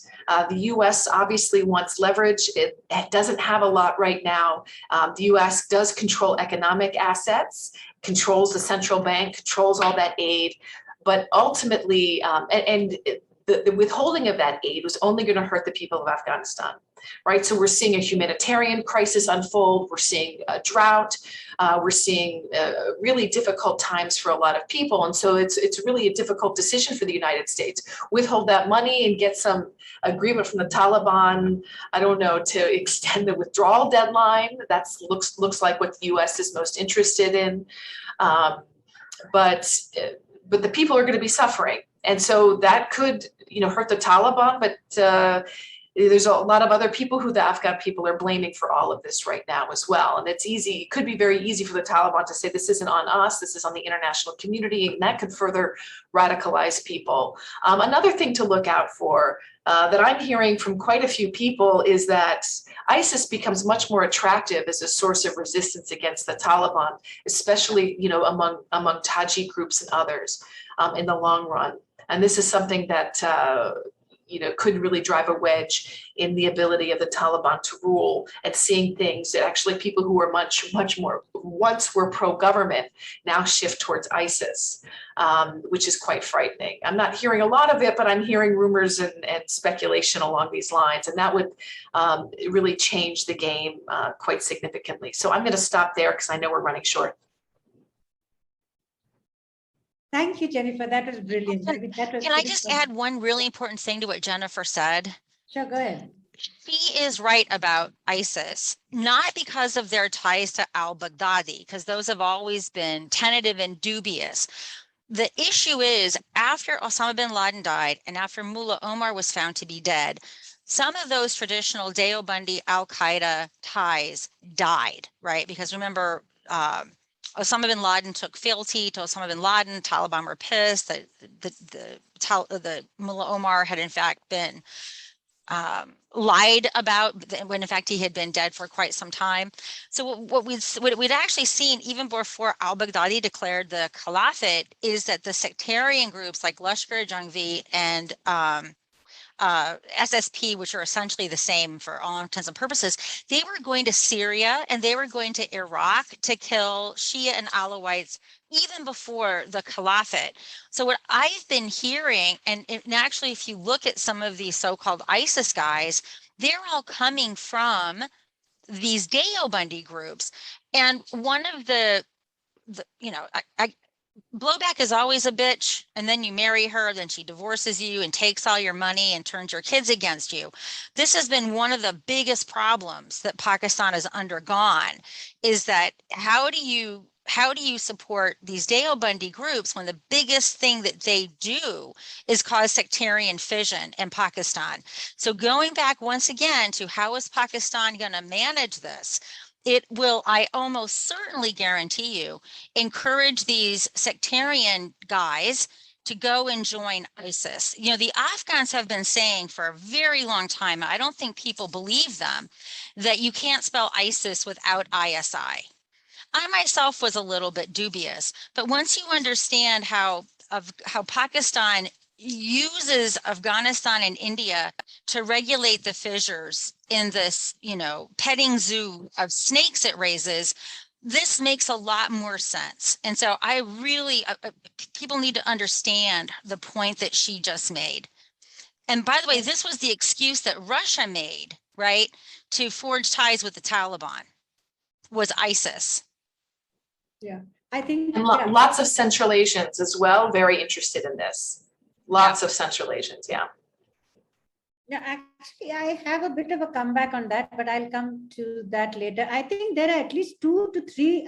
The US obviously wants leverage. It doesn't have a lot right now. The US does control economic assets, controls the central bank, controls all that aid, but ultimately, the withholding of that aid was only going to hurt the people of Afghanistan, right? So we're seeing a humanitarian crisis unfold. We're seeing a drought. We're seeing really difficult times for a lot of people. And so it's really a difficult decision for the United States. Withhold that money and get some agreement from the Taliban, I don't know, to extend the withdrawal deadline. That looks like what the US is most interested in. But the people are going to be suffering. And so that could, hurt the Taliban, but there's a lot of other people who the Afghan people are blaming for all of this right now as well. And it's easy, it could be very easy for the Taliban to say, this isn't on us, this is on the international community, and that could further radicalize people. Another thing to look out for that I'm hearing from quite a few people is that ISIS becomes much more attractive as a source of resistance against the Taliban, especially, among Tajik groups and others in the long run. And this is something that, could really drive a wedge in the ability of the Taliban to rule, and seeing things that actually people who were much more once were pro-government now shift towards ISIS, which is quite frightening. I'm not hearing a lot of it, but I'm hearing rumors and speculation along these lines, and that would really change the game quite significantly. So I'm going to stop there because I know we're running short. Thank you, Jennifer. That was brilliant. Can I just add one really important thing to what Jennifer said? Sure, go ahead. She is right about ISIS, not because of their ties to al-Baghdadi, because those have always been tentative and dubious. The issue is, after Osama bin Laden died and after Mullah Omar was found to be dead, some of those traditional Deobandi al-Qaeda ties died, right? Because remember, Osama bin Laden took fealty to Osama bin Laden. Taliban were pissed that the Mullah Omar had in fact been lied about, when in fact he had been dead for quite some time. So what we'd actually seen even before al-Baghdadi declared the caliphate is that the sectarian groups like Lashkar-e-Jhangvi and SSP, which are essentially the same for all intents and purposes, they were going to Syria and they were going to Iraq to kill Shia and Alawites even before the caliphate. So what I've been hearing, and actually if you look at some of these so-called ISIS guys, they're all coming from these Deobandi groups. And one of the blowback is always a bitch, and then you marry her, then she divorces you and takes all your money and turns your kids against you. This has been one of the biggest problems that Pakistan has undergone, is that how do you support these Deobandi groups when the biggest thing that they do is cause sectarian fission in Pakistan? So going back once again to how is Pakistan going to manage this? It will, I almost certainly guarantee you, encourage these sectarian guys to go and join ISIS. The Afghans have been saying for a very long time, I don't think people believe them, that you can't spell ISIS without ISI. I myself was a little bit dubious, but once you understand how Pakistan uses Afghanistan and India to regulate the fissures in this, petting zoo of snakes it raises, this makes a lot more sense. And so I really, people need to understand the point that she just made. And by the way, this was the excuse that Russia made, right, to forge ties with the Taliban, was ISIS. Yeah, I think and lots of Central Asians as well, very interested in this. Lots of Central Asians, yeah. Yeah, actually, I have a bit of a comeback on that, but I'll come to that later. I think there are at least 2 to 3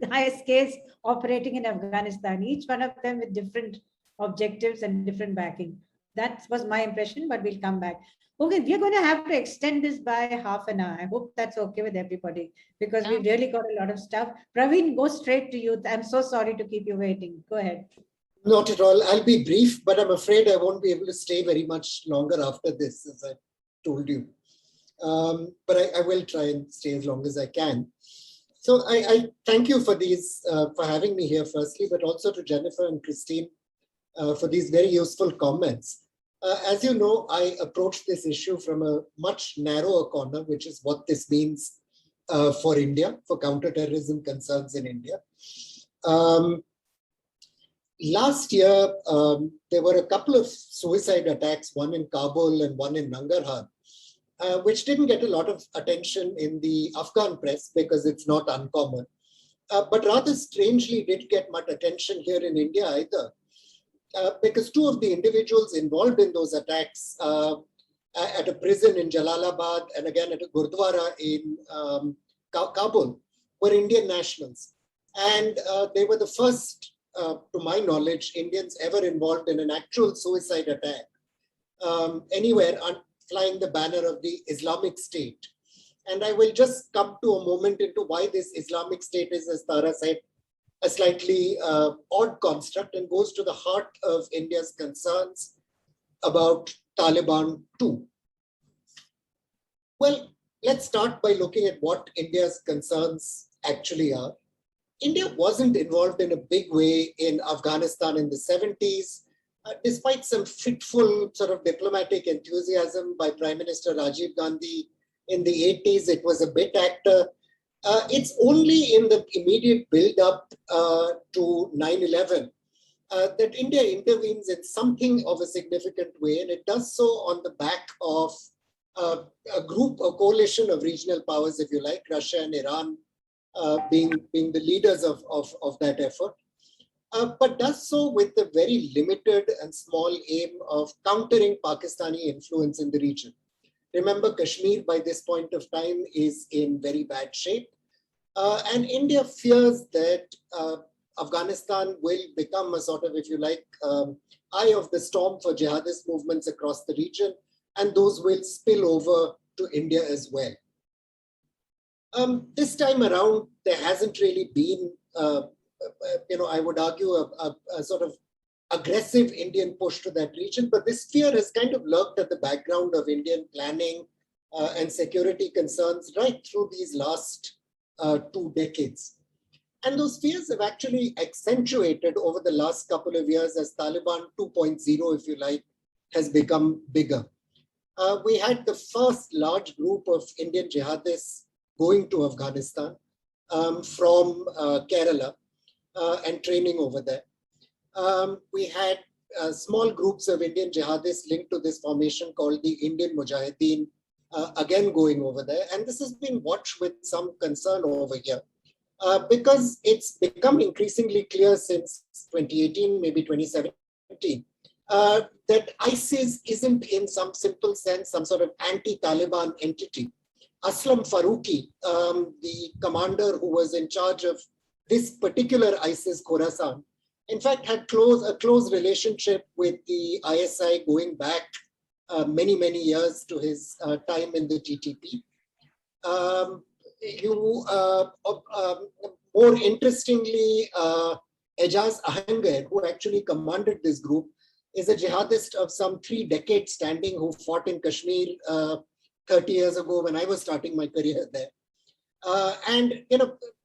ISKs operating in Afghanistan, each one of them with different objectives and different backing. That was my impression, but we'll come back. Okay, we're going to have to extend this by half an hour. I hope that's okay with everybody, because we've really got a lot of stuff. Praveen, go straight to you. I'm so sorry to keep you waiting. Go ahead. Not at all. I'll be brief, but I'm afraid I won't be able to stay very much longer after this, as I told you. But I will try and stay as long as I can. So I thank you for these, for having me here firstly, but also to Jennifer and Christine for these very useful comments. As you know, I approached this issue from a much narrower corner, which is what this means for India, for counterterrorism concerns in India. last year, there were a couple of suicide attacks, one in Kabul and one in Nangarhar, which didn't get a lot of attention in the Afghan press because it's not uncommon. But rather strangely did get much attention here in India either, because two of the individuals involved in those attacks at a prison in Jalalabad and again at a Gurdwara in Kabul were Indian nationals. And they were the first, to my knowledge, Indians ever involved in an actual suicide attack anywhere flying the banner of the Islamic State. And I will just come to a moment into why this Islamic State is, as Tara said, a slightly odd construct and goes to the heart of India's concerns about Taliban too. Well, let's start by looking at what India's concerns actually are. India wasn't involved in a big way in Afghanistan in the 70s, despite some fitful sort of diplomatic enthusiasm by Prime Minister Rajiv Gandhi. In the 80s, it was a bit actor. It's only in the immediate build-up to 9/11 that India intervenes in something of a significant way, and it does so on the back of a coalition of regional powers, if you like, Russia and Iran being the leaders of that effort, but does so with the very limited and small aim of countering Pakistani influence in the region. Remember, Kashmir by this point of time is in very bad shape. And India fears that Afghanistan will become a sort of, if you like, eye of the storm for jihadist movements across the region, and those will spill over to India as well. This time around, there hasn't really been, I would argue, a sort of aggressive Indian push to that region, but this fear has kind of lurked at the background of Indian planning and security concerns right through these last 2 decades. And those fears have actually accentuated over the last couple of years as Taliban 2.0, if you like, has become bigger. We had the first large group of Indian jihadists going to Afghanistan from Kerala and training over there. We had small groups of Indian jihadists linked to this formation called the Indian Mujahideen, again going over there. And this has been watched with some concern over here because it's become increasingly clear since 2018, maybe 2017, that ISIS isn't in some simple sense some sort of anti-Taliban entity. Aslam Farooqi, the commander who was in charge of this particular ISIS Khorasan, in fact, had a close relationship with the ISI going back many, many years to his time in the TTP. More interestingly, Ejaz Ahanger, who actually commanded this group, is a jihadist of some 3 decades standing who fought in Kashmir 30 years ago when I was starting my career there. And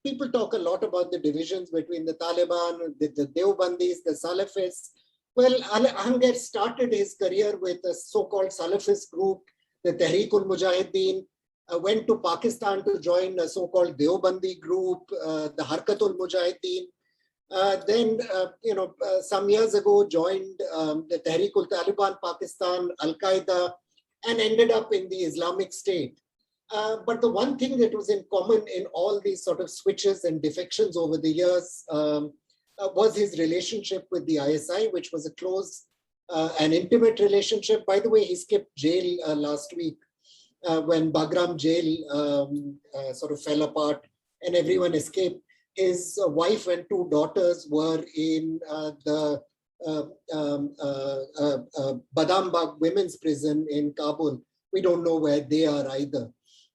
people talk a lot about the divisions between the Taliban, the Deobandis, the Salafists. Well, Ahanger started his career with a so-called Salafist group, the Tehreek-ul-Mujahideen, went to Pakistan to join a so-called Deobandi group, the Harkatul-Mujahideen. Then, some years ago joined the Tehreek-ul-Taliban Pakistan, Al-Qaeda, and ended up in the Islamic State. But the one thing that was in common in all these sort of switches and defections over the years was his relationship with the ISI, which was a close and intimate relationship. By the way, he skipped jail last week when Bagram jail sort of fell apart and everyone escaped. His wife and 2 daughters were in the Badambagh women's prison in Kabul. We don't know where they are either.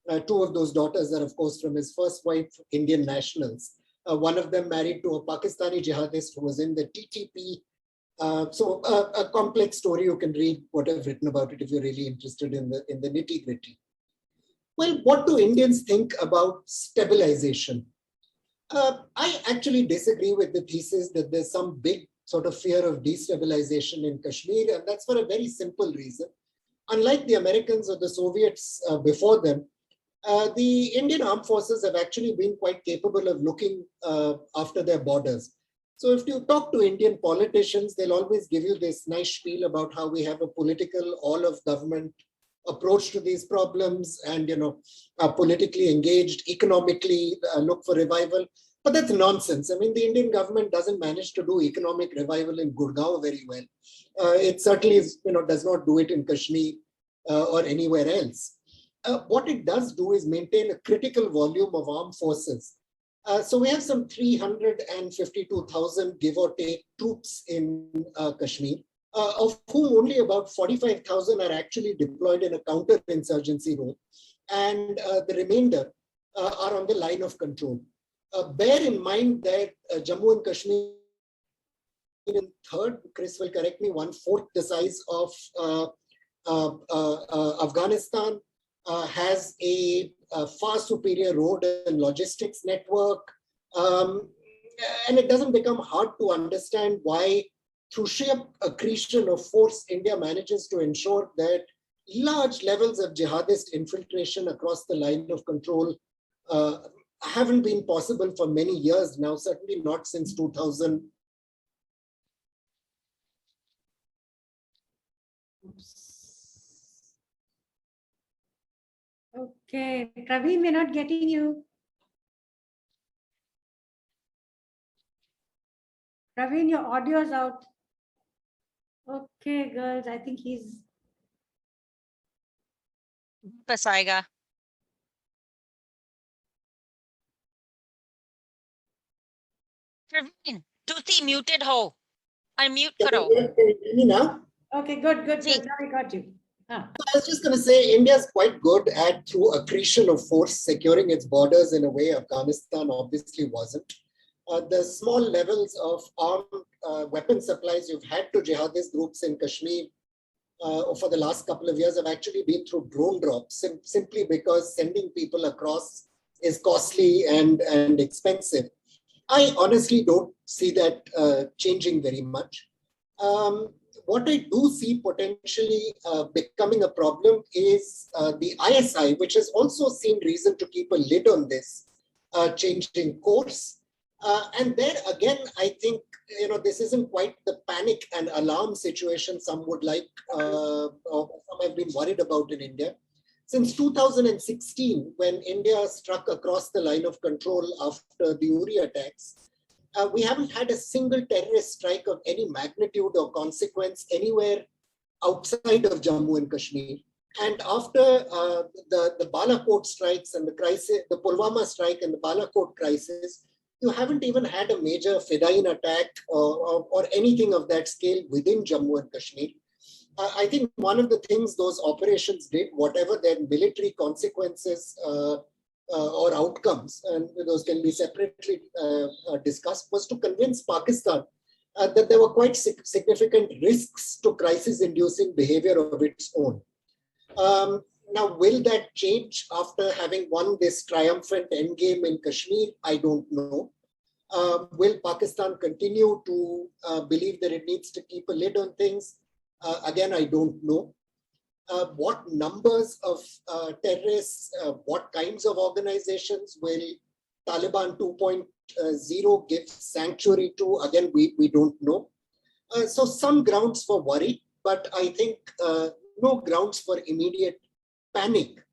2 of those daughters are, of course, from his first wife, Indian nationals. One of them married to a Pakistani jihadist who was in the TTP. So a complex story. You can read what I've written about it if you're really interested in the nitty-gritty. Well, what do Indians think about stabilization? I actually disagree with the thesis that there's some big sort of fear of destabilization in Kashmir, and that's for a very simple reason. Unlike the Americans or the Soviets before them, the Indian armed forces have actually been quite capable of looking after their borders. So if you talk to Indian politicians, they'll always give you this nice spiel about how we have a political, all of government approach to these problems and, are politically engaged, economically look for revival. But that's nonsense. I mean, the Indian government doesn't manage to do economic revival in Gurgaon very well. It certainly is, does not do it in Kashmir or anywhere else. What it does do is maintain a critical volume of armed forces. So we have some 352,000, give or take, troops in Kashmir, of whom only about 45,000 are actually deployed in a counter-insurgency role. And the remainder are on the line of control. Bear in mind that Jammu and Kashmir, in third, Chris will correct me, 1/4 the size of Afghanistan, has a far superior road and logistics network. And it doesn't become hard to understand why, through sheer accretion of force, India manages to ensure that large levels of jihadist infiltration across the line of control haven't been possible for many years now, certainly not since 2000. Okay, Praveen, we're not getting you. Praveen, your audio's out. Okay, girls, I think he's... Basaiga. Praveen, Tuti muted ho. Unmute karo. Can you hear me now? Okay, good. See. Now we got you. I was just going to say, India is quite good at, through accretion of force, securing its borders in a way Afghanistan obviously wasn't. The small levels of armed weapon supplies you've had to jihadist groups in Kashmir for the last couple of years have actually been through drone drops, simply because sending people across is costly and expensive. I honestly don't see that changing very much. What I do see potentially becoming a problem is the ISI, which has also seen reason to keep a lid on this, changing course. And there again, I think, this isn't quite the panic and alarm situation some would like, or some have been worried about in India. Since 2016, when India struck across the line of control after the Uri attacks, we haven't had a single terrorist strike of any magnitude or consequence anywhere outside of Jammu and Kashmir. And after the Balakot strikes and the crisis, the Pulwama strike and the Balakot crisis, you haven't even had a major Fedayeen attack or anything of that scale within Jammu and Kashmir. I think one of the things those operations did, whatever their military consequences or outcomes, and those can be separately discussed, was to convince Pakistan that there were quite significant risks to crisis-inducing behavior of its own. Now, will that change after having won this triumphant endgame in Kashmir? I don't know. Will Pakistan continue to believe that it needs to keep a lid on things? Again, I don't know. What numbers of terrorists, what kinds of organizations will Taliban 2.0 give sanctuary to? Again, we don't know. So some grounds for worry, but I think no grounds for immediate panic,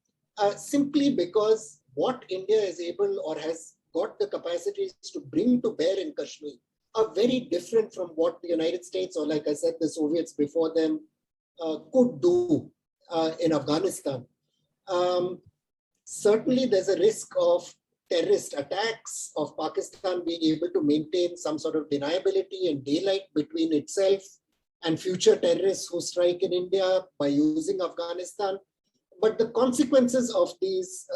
simply because what India is able or has got the capacities to bring to bear in Kashmir are very different from what the United States, or like I said, the Soviets before them could do in Afghanistan. Certainly there's a risk of terrorist attacks, of Pakistan being able to maintain some sort of deniability and daylight between itself and future terrorists who strike in India by using Afghanistan. But the consequences of these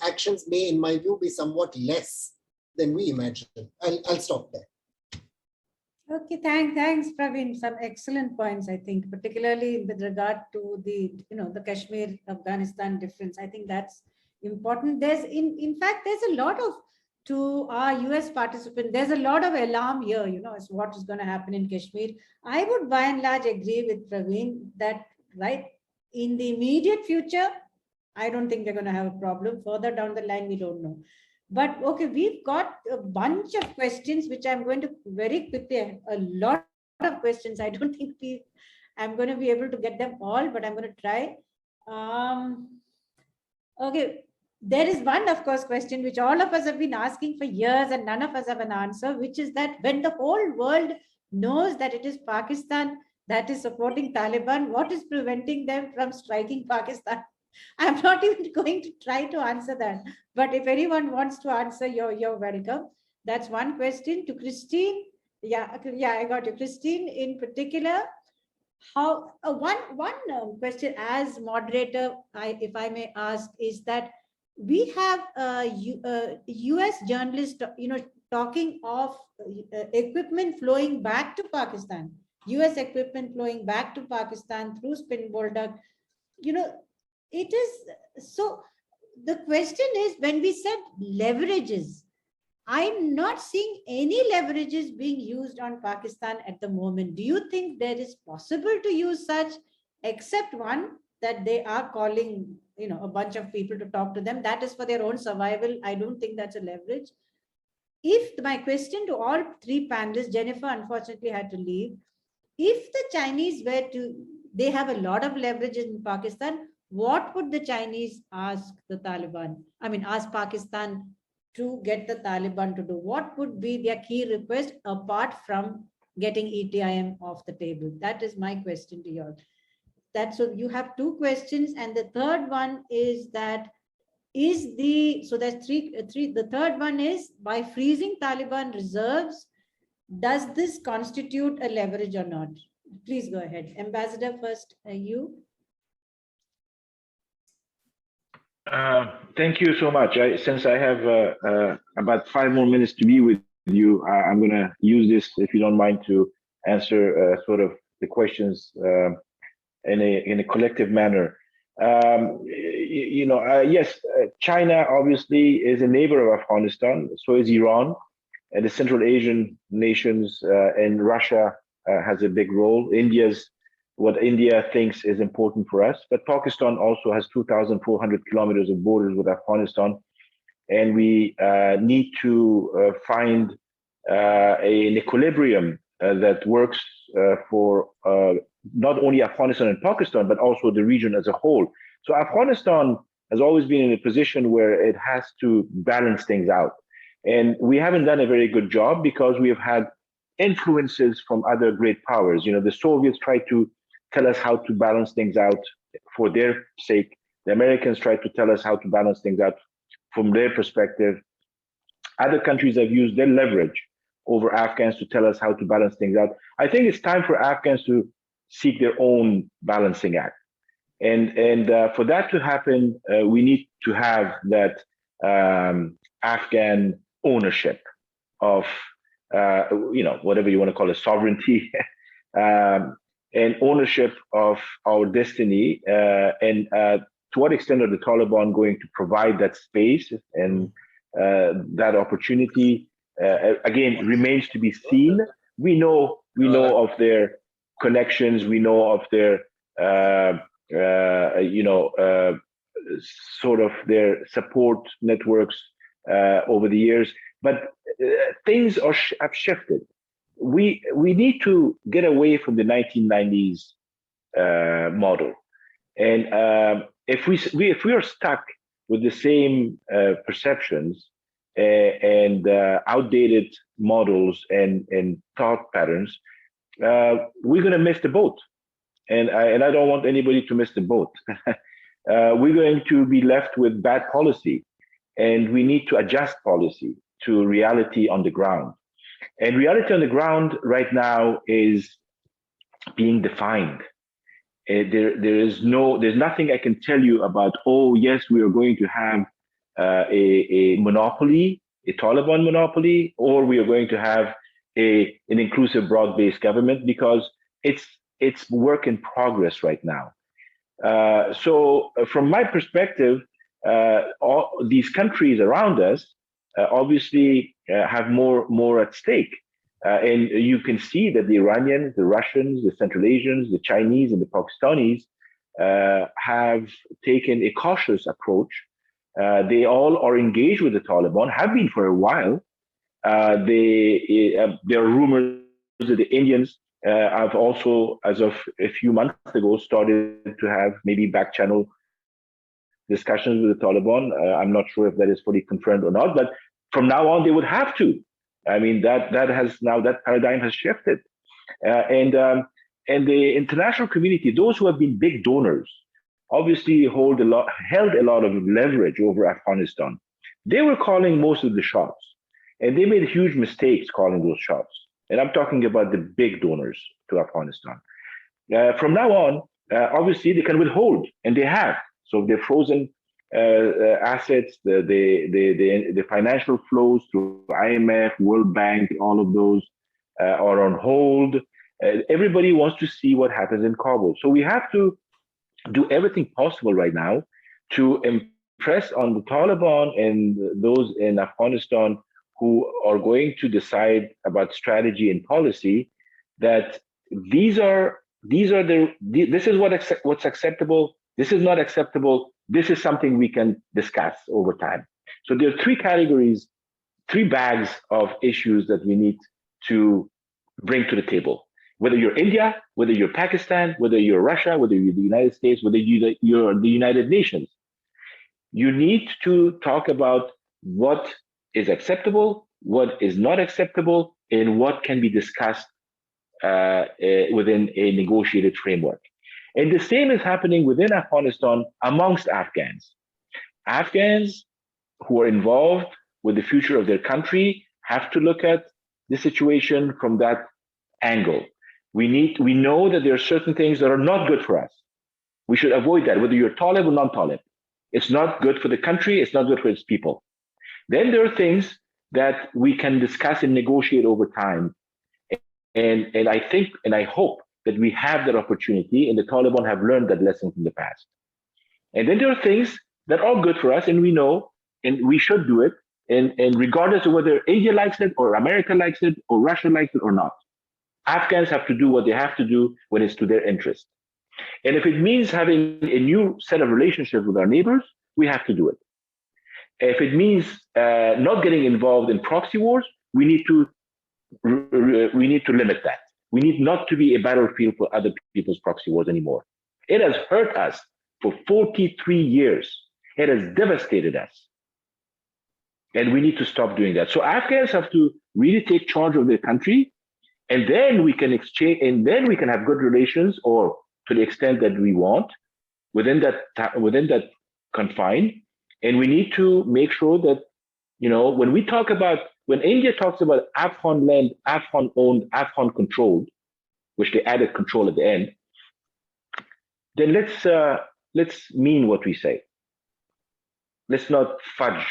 actions may, in my view, be somewhat less than we imagine. I'll stop there. Okay, thanks, Praveen. Some excellent points, I think, particularly with regard to the, the Kashmir-Afghanistan difference. I think that's important. There's, in fact, there's a lot of, to our US participant, there's a lot of alarm here, as what is going to happen in Kashmir. I would by and large agree with Praveen that, right, in the immediate future, I don't think they're going to have a problem. Further down the line, we don't know. But okay, we've got a bunch of questions, which I'm going to very quickly, a lot of questions. I don't think I'm going to be able to get them all, but I'm going to try. Okay, there is one, of course, question which all of us have been asking for years and none of us have an answer, which is that when the whole world knows that it is Pakistan that is supporting Taliban, what is preventing them from striking Pakistan? I'm not even going to try to answer that, but if anyone wants to answer, you're welcome. That's one question. To Christine. Yeah, I got you. Christine, in particular, how one question as moderator, if I may ask, is that we have US journalists, talking of equipment flowing back to Pakistan, US equipment flowing back to Pakistan through spin boulder. It is so. The question is, when we said leverages, I'm not seeing any leverages being used on Pakistan at the moment. Do you think there is possible to use such, except one, that they are calling, a bunch of people to talk to them? That is for their own survival. I don't think that's a leverage. If my question to all three panelists, Jennifer unfortunately had to leave. If the Chinese they have a lot of leverage in Pakistan, what would the Chinese ask the Taliban? Ask Pakistan to get the Taliban to do? What would be their key request apart from getting ETIM off the table? That is my question to you all. So you have two questions, and the third one is that so there's three. The third one is, by freezing Taliban reserves, does this constitute a leverage or not? Please go ahead. Ambassador, first, you. Thank you so much. Since I have about 5 more minutes to be with you, I'm going to use this, if you don't mind, to answer sort of the questions in a collective manner. Yes, China obviously is a neighbor of Afghanistan. So is Iran, and the Central Asian nations, and Russia has a big role. What India thinks is important for us, but Pakistan also has 2,400 kilometers of borders with Afghanistan, and we need to find an equilibrium that works for not only Afghanistan and Pakistan, but also the region as a whole. So Afghanistan has always been in a position where it has to balance things out, and we haven't done a very good job because we have had influences from other great powers. The Soviets tried to tell us how to balance things out for their sake. The Americans tried to tell us how to balance things out from their perspective. Other countries have used their leverage over Afghans to tell us how to balance things out. I think it's time for Afghans to seek their own balancing act. And for that to happen, we need to have that Afghan ownership of, whatever you want to call it, sovereignty, and ownership of our destiny, and to what extent are the Taliban going to provide that space and that opportunity? Again, remains to be seen. We know of their connections. We know of their sort of their support networks over the years, but things have shifted. We need to get away from the 1990s model, and if we are stuck with the same perceptions and outdated models and thought patterns, we're going to miss the boat, and I don't want anybody to miss the boat. We're going to be left with bad policy, and we need to adjust policy to reality on the ground. And reality on the ground right now is being defined. There's nothing I can tell you about, oh, yes, we are going to have a monopoly, a Taliban monopoly, or we are going to have an inclusive broad-based government, because it's work in progress right now. So from my perspective, all these countries around us obviously have more at stake. And you can see that the Iranians, the Russians, the Central Asians, the Chinese, and the Pakistanis have taken a cautious approach They all are engaged with the Taliban, have been for a while. There are rumors that the Indians have also, as of a few months ago, started to have maybe back channel discussions with the Taliban. I'm not sure if that is fully confirmed or not, but from now on they would have to. I mean, that paradigm has shifted, and the international community, those who have been big donors, obviously held a lot of leverage over Afghanistan. They were calling most of the shots, and they made huge mistakes calling those shots. And I'm talking about the big donors to Afghanistan. From now on, obviously they can withhold, and they have. So they've frozen assets, the financial flows through IMF, World Bank, all of those are on hold. Everybody wants to see what happens in Kabul. So we have to do everything possible right now to impress on the Taliban and those in Afghanistan who are going to decide about strategy and policy that this is what's acceptable. This is not acceptable. This is something we can discuss over time. So there are three categories, three bags of issues that we need to bring to the table. Whether you're India, whether you're Pakistan, whether you're Russia, whether you're the United States, whether you're the United Nations, you need to talk about what is acceptable, what is not acceptable, and what can be discussed within a negotiated framework. And the same is happening within Afghanistan amongst Afghans. Afghans who are involved with the future of their country have to look at the situation from that angle. We know that there are certain things that are not good for us. We should avoid that, whether you're Talib or non-Talib. It's not good for the country. It's not good for its people. Then there are things that we can discuss and negotiate over time. And I think, and I hope that we have that opportunity, and the Taliban have learned that lesson from the past. And then there are things that are good for us, and we know, and we should do it, and regardless of whether India likes it, or America likes it, or Russia likes it or not. Afghans have to do what they have to do when it's to their interest. And if it means having a new set of relationships with our neighbors, we have to do it. If it means not getting involved in proxy wars, we need to limit that. We need not to be a battlefield for other people's proxy wars anymore. It has hurt us for 43 years. It has devastated us. And we need to stop doing that. So Afghans have to really take charge of their country, and then we can exchange, and then we can have good relations, or to the extent that we want, within that confine. And we need to make sure that, when India talks about Afghan land, Afghan owned, Afghan controlled, which they added control at the end, then let's mean what we say. Let's not fudge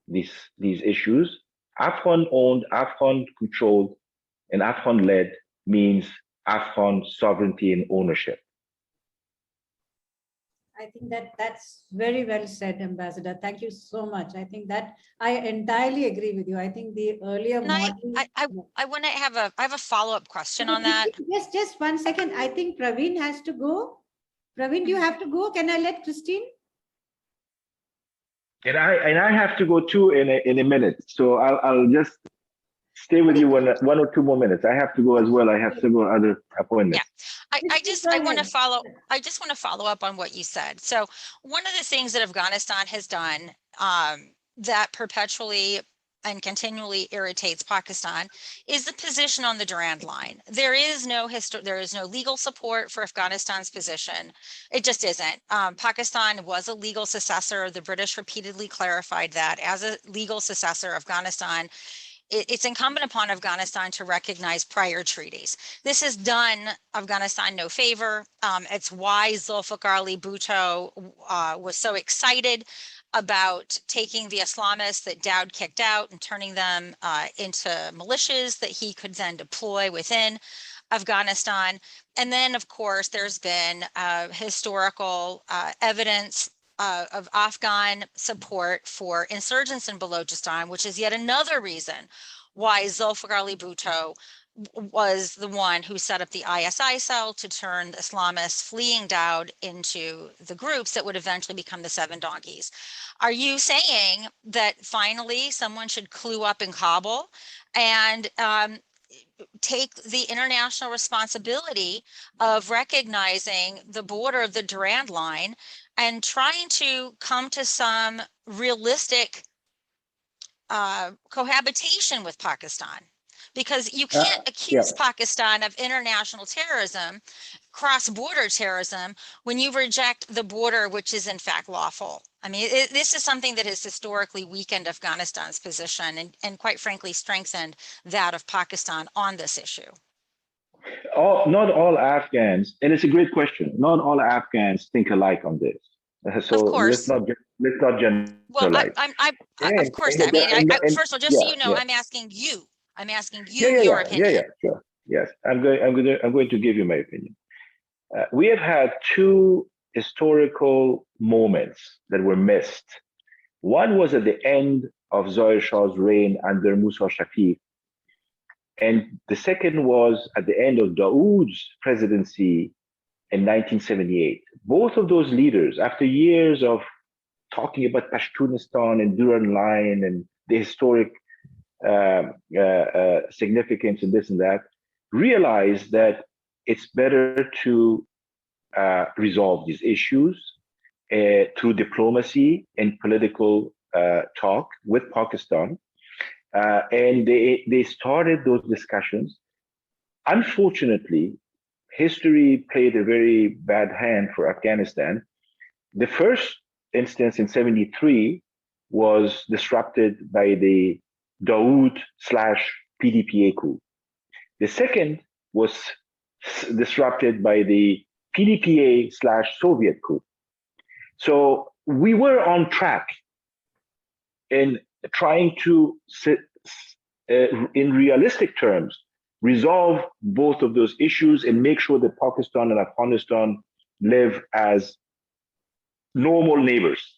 these issues. Afghan owned, Afghan controlled, and Afghan led means Afghan sovereignty and ownership. I think that's very well said, Ambassador. Thank you so much. I think that I entirely agree with you. I think the earlier model. I want to have a follow-up question on that. Just 1 second. I think Praveen has to go. Praveen, do you have to go? Can I let Christine? And I have to go too in a minute. So I'll just stay with you one or two more minutes. I have to go as well. I have several other appointments. Yeah, I just want to follow up on what you said. So one of the things that Afghanistan has done that perpetually and continually irritates Pakistan is the position on the Durand Line. There is no legal support for Afghanistan's position. It just isn't. Pakistan was a legal successor. The British repeatedly clarified that as a legal successor, Afghanistan, it's incumbent upon Afghanistan to recognize prior treaties. This has done Afghanistan no favor. It's why Zulfikar Ali Bhutto was so excited about taking the Islamists that Dowd kicked out and turning them into militias that he could then deploy within Afghanistan. And then, of course, there's been historical evidence of Afghan support for insurgents in Balochistan, which is yet another reason why Zulfikar Ali Bhutto was the one who set up the ISI cell to turn the Islamists fleeing Dowd into the groups that would eventually become the Seven Donkeys. Are you saying that finally someone should clue up in Kabul and take the international responsibility of recognizing the border of the Durand Line and trying to come to some realistic cohabitation with Pakistan? Because you can't accuse Pakistan of international terrorism, cross-border terrorism, when you reject the border, which is in fact lawful. I mean, this is something that has historically weakened Afghanistan's position and quite frankly strengthened that of Pakistan on this issue. Not all Afghans, and it's a great question. Not all Afghans think alike on this. So of course. let's not generalize. Well, of course. First of all, just so you know, I'm asking you. I'm asking you your opinion. Yeah, sure. Yes, I'm going to give you my opinion. We have had two historical moments that were missed. One was at the end of Zahir Shah's reign under Musa Shafiq, and the second was at the end of Dawood's presidency in 1978. Both of those leaders, after years of talking about Pashtunistan and Durand Line and the historic significance and this and that, realized that it's better to resolve these issues through diplomacy and political talk with Pakistan. And they started those discussions. Unfortunately, history played a very bad hand for Afghanistan. The first instance in 73 was disrupted by the Dawood/PDPA coup. The second was disrupted by the PDPA/Soviet coup. So we were on track in trying to, in realistic terms, resolve both of those issues and make sure that Pakistan and Afghanistan live as normal neighbors.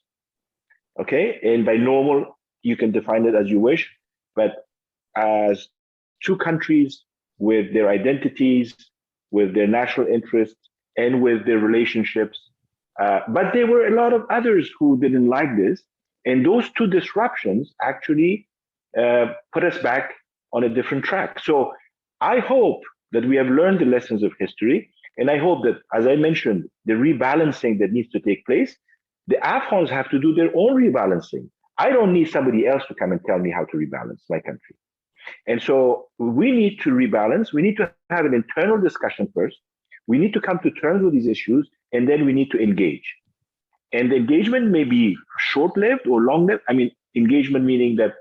Okay, and by normal, you can define it as you wish, but as two countries with their identities, with their national interests, and with their relationships. But there were a lot of others who didn't like this, and those two disruptions actually put us back on a different track. So I hope that we have learned the lessons of history, and I hope that, as I mentioned, the rebalancing that needs to take place, the Afghans have to do their own rebalancing. I don't need somebody else to come and tell me how to rebalance my country. And so we need to rebalance. We need to have an internal discussion first. We need to come to terms with these issues, and then we need to engage. And the engagement may be short-lived or long-lived. I mean, engagement meaning that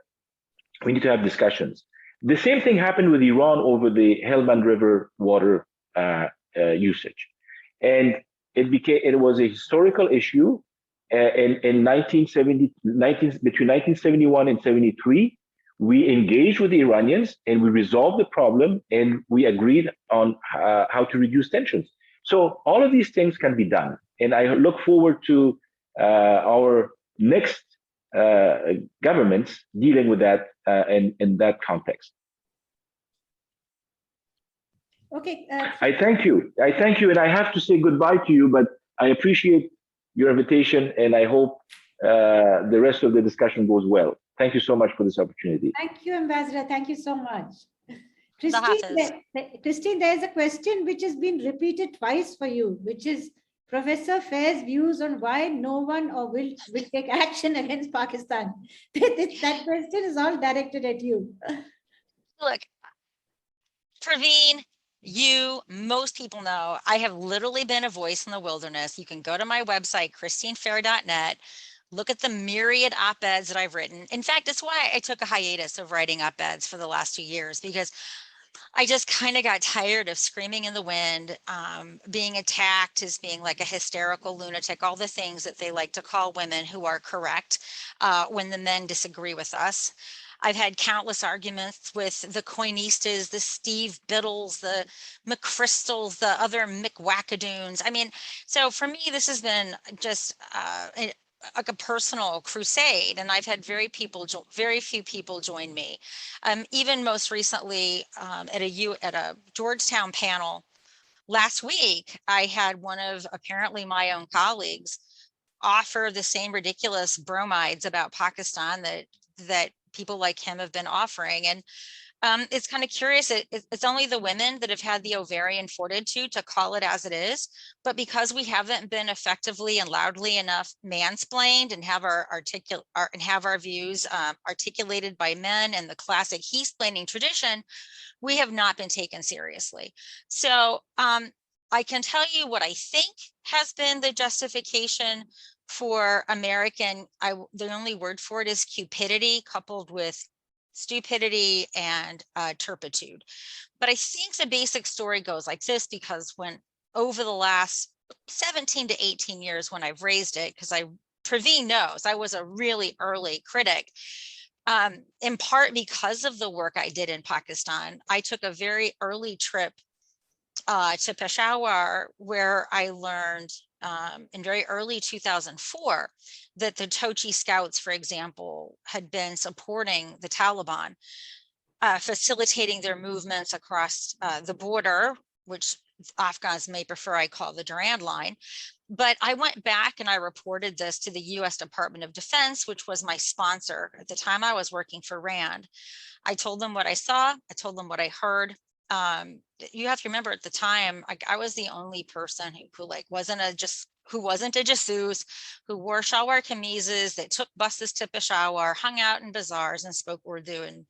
we need to have discussions. The same thing happened with Iran over the Helmand River water usage. And it was a historical issue. In between 1971 and 73, we engaged with the Iranians and we resolved the problem and we agreed on how to reduce tensions. So all of these things can be done. And I look forward to our next governments dealing with that in that context. Okay. I thank you. And I have to say goodbye to you, but I appreciate your invitation, and I hope the rest of the discussion goes well. Thank you so much for this opportunity. Thank you, Ambassador. Thank you so much. Christine, there is a question which has been repeated twice for you, which is Professor Fair's views on why no one will take action against Pakistan. That question is all directed at you. Look, Praveen, most people know, I have literally been a voice in the wilderness. You can go to my website, christinefair.net, look at the myriad op-eds that I've written. In fact, that's why I took a hiatus of writing op-eds for the last 2 years, because I just kind of got tired of screaming in the wind, being attacked as being like a hysterical lunatic, all the things that they like to call women who are correct when the men disagree with us. I've had countless arguments with the Coinistas, the Steve Biddles, the McChrystals, the other McWackadoons. I mean, so for me, this has been just like a personal crusade, and I've had very few people join me. Even most recently at a Georgetown panel last week, I had one of apparently my own colleagues offer the same ridiculous bromides about Pakistan that people like him have been offering. And it's kind of curious. It's only the women that have had the ovarian fortitude to call it as it is. But because we haven't been effectively and loudly enough mansplained and have our views articulated by men and the classic he-splaining tradition, we have not been taken seriously. So I can tell you what I think has been the justification for American, the only word for it is cupidity coupled with stupidity and turpitude. But I think the basic story goes like this, because over the last 17 to 18 years when I've raised it, because Praveen knows I was a really early critic, in part because of the work I did in Pakistan. I took a very early trip to Peshawar, where I learned in very early 2004 that the Tochi Scouts, for example, had been supporting the Taliban, facilitating their movements across the border, which Afghans may prefer I call the Durand Line. But I went back and I reported this to the US Department of Defense, which was my sponsor. At the time I was working for RAND. I told them what I saw. I told them what I heard. You have to remember at the time, I was the only person who wasn't a jasus, who wore shalwar kameezes, that took buses to Peshawar, hung out in bazaars and spoke Urdu. And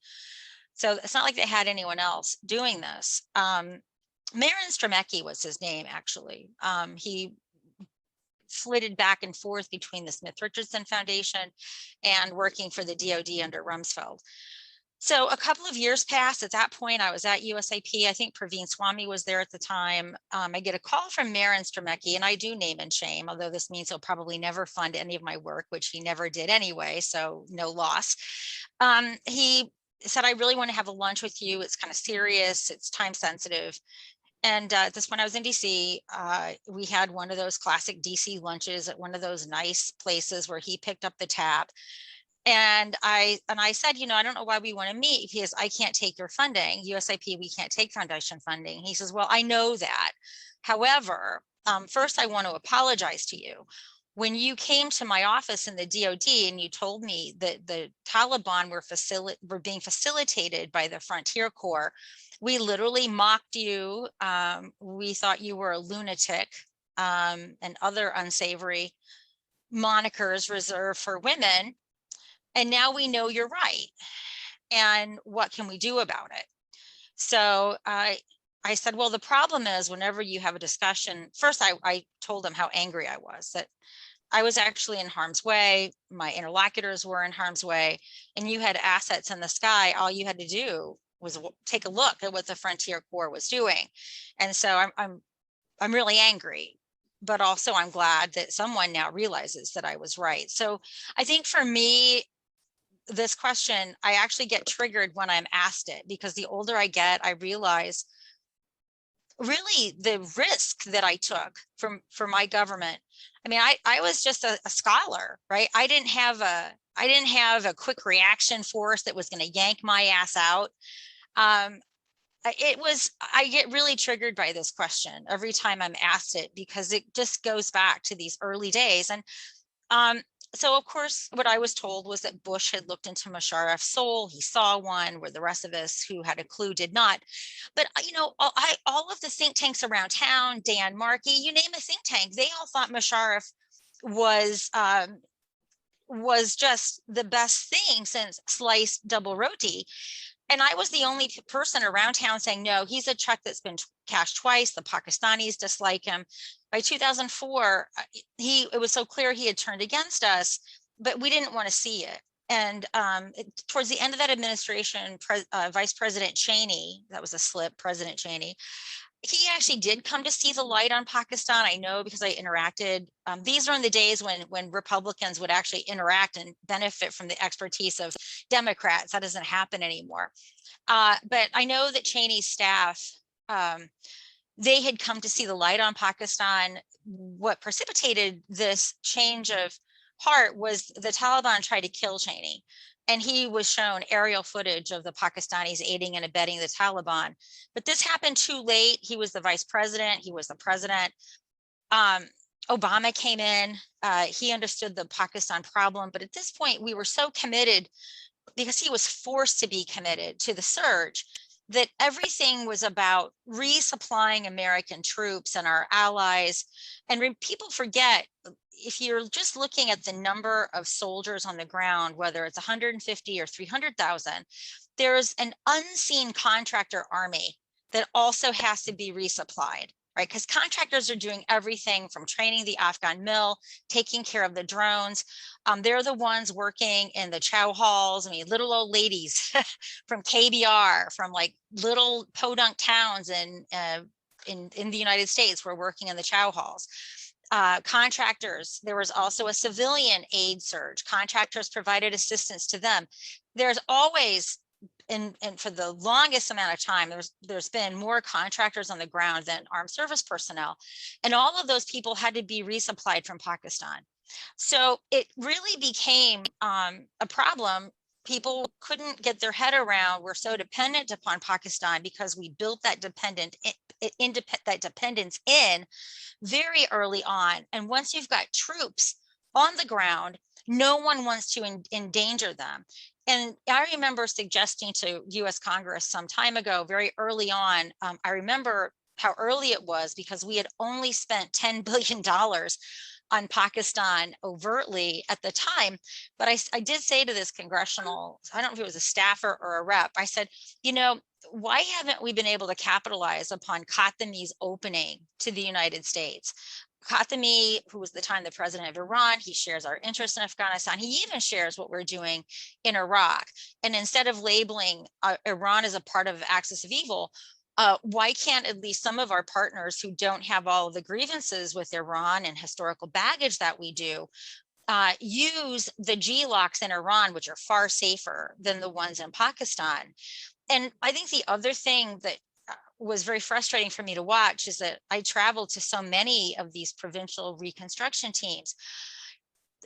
so it's not like they had anyone else doing this. Marin Stremecki was his name, actually. He flitted back and forth between the Smith Richardson Foundation and working for the DoD under Rumsfeld. So a couple of years passed. At that point, I was at USAP. I think Praveen Swami was there at the time. I get a call from Marin Stremecki, and I do name and shame, although this means he'll probably never fund any of my work, which he never did anyway, so no loss. He said, I really want to have a lunch with you. It's kind of serious. It's time sensitive. And this when I was in DC, we had one of those classic DC lunches at one of those nice places where he picked up the tab. And I said, I don't know why we want to meet, because I can't take your funding. USIP, we can't take foundation funding. He says, well, I know that. However, first I want to apologize to you. When you came to my office in the DoD and you told me that the Taliban were being facilitated by the Frontier Corps, we literally mocked you. We thought you were a lunatic, and other unsavory monikers reserved for women. And now we know you're right. And what can we do about it? So I said, well, the problem is whenever you have a discussion, first I told him how angry I was, that I was actually in harm's way. My interlocutors were in harm's way, and you had assets in the sky. All you had to do was take a look at what the Frontier Corps was doing. And so I'm really angry, but also I'm glad that someone now realizes that I was right. So I think for me, this question, I actually get triggered when I'm asked it, because the older I get, I realize really the risk that I took for my government. I mean, I was just a scholar, right? I didn't have a quick reaction force that was going to yank my ass out. I get really triggered by this question every time I'm asked it, because it just goes back to these early days. And so, of course, what I was told was that Bush had looked into Musharraf's soul. He saw one where the rest of us who had a clue did not. But, all of the think tanks around town, Dan Markey, you name a think tank, they all thought Musharraf was just the best thing since sliced double roti. And I was the only person around town saying, no, he's a check that's been cashed twice. The Pakistanis dislike him. By 2004, it was so clear he had turned against us, but we didn't want to see it. And towards the end of that administration, Vice President Cheney, that was a slip, President Cheney, he actually did come to see the light on Pakistan. I know, because I interacted. These are in the days when Republicans would actually interact and benefit from the expertise of Democrats. That doesn't happen anymore. But I know that Cheney's staff, they had come to see the light on Pakistan. What precipitated this change of part was the Taliban tried to kill Cheney. And he was shown aerial footage of the Pakistanis aiding and abetting the Taliban. But this happened too late. He was the vice president. He was the president. Obama came in. He understood the Pakistan problem. But at this point, we were so committed, because he was forced to be committed to the surge, that everything was about resupplying American troops and our allies. And people forget, if you're just looking at the number of soldiers on the ground, whether it's 150 or 300,000, there's an unseen contractor army that also has to be resupplied, right? Because contractors are doing everything from training the Afghan mill, taking care of the drones. They're the ones working in the chow halls. I mean, little old ladies from KBR, from like little podunk towns in the United States were working in the chow halls. Contractors, there was also a civilian aid surge. Contractors provided assistance to them. There's always, and for the longest amount of time, there's been more contractors on the ground than armed service personnel. And all of those people had to be resupplied from Pakistan. So it really became a problem. People couldn't get their head around. We're so dependent upon Pakistan because we built that dependence in very early on. And once you've got troops on the ground, no one wants to endanger them. And I remember suggesting to US Congress some time ago, very early on, I remember how early it was, because we had only spent $10 billion on Pakistan overtly at the time. But I did say to this congressional, I don't know if it was a staffer or a rep, I said, you know, why haven't we been able to capitalize upon Khatami's opening to the United States? Khatami, who was at the time the president of Iran, he shares our interest in Afghanistan. He even shares what we're doing in Iraq. And instead of labeling Iran as a part of the axis of evil, why can't at least some of our partners who don't have all of the grievances with Iran and historical baggage that we do, use the GLOCs in Iran, which are far safer than the ones in Pakistan? And I think the other thing that was very frustrating for me to watch is that I traveled to so many of these provincial reconstruction teams.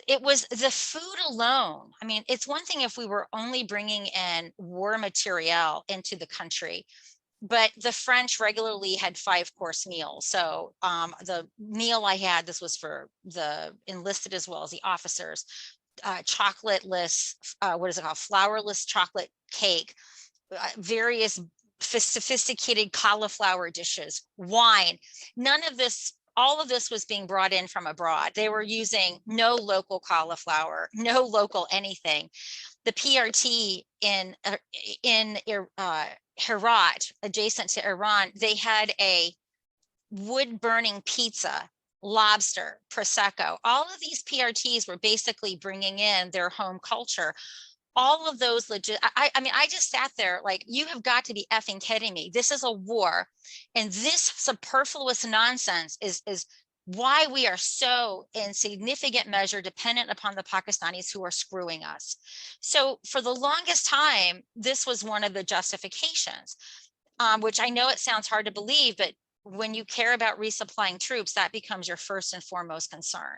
It was the food alone. I mean, it's one thing if we were only bringing in war material into the country, but the French regularly had 5-course meals. So the meal I had, this was for the enlisted as well as the officers, chocolate-less, what is it called? Flourless chocolate cake, various sophisticated cauliflower dishes, wine. None of this, all of this was being brought in from abroad. They were using no local cauliflower, no local anything. The PRT in Herat, adjacent to Iran, they had a wood-burning pizza, lobster, Prosecco. All of these PRTs were basically bringing in their home culture. All of those legit, I mean, I just sat there like, you have got to be effing kidding me. This is a war. And this superfluous nonsense is why we are so in significant measure dependent upon the Pakistanis who are screwing us. So for the longest time, this was one of the justifications, which I know it sounds hard to believe, but when you care about resupplying troops, that becomes your first and foremost concern.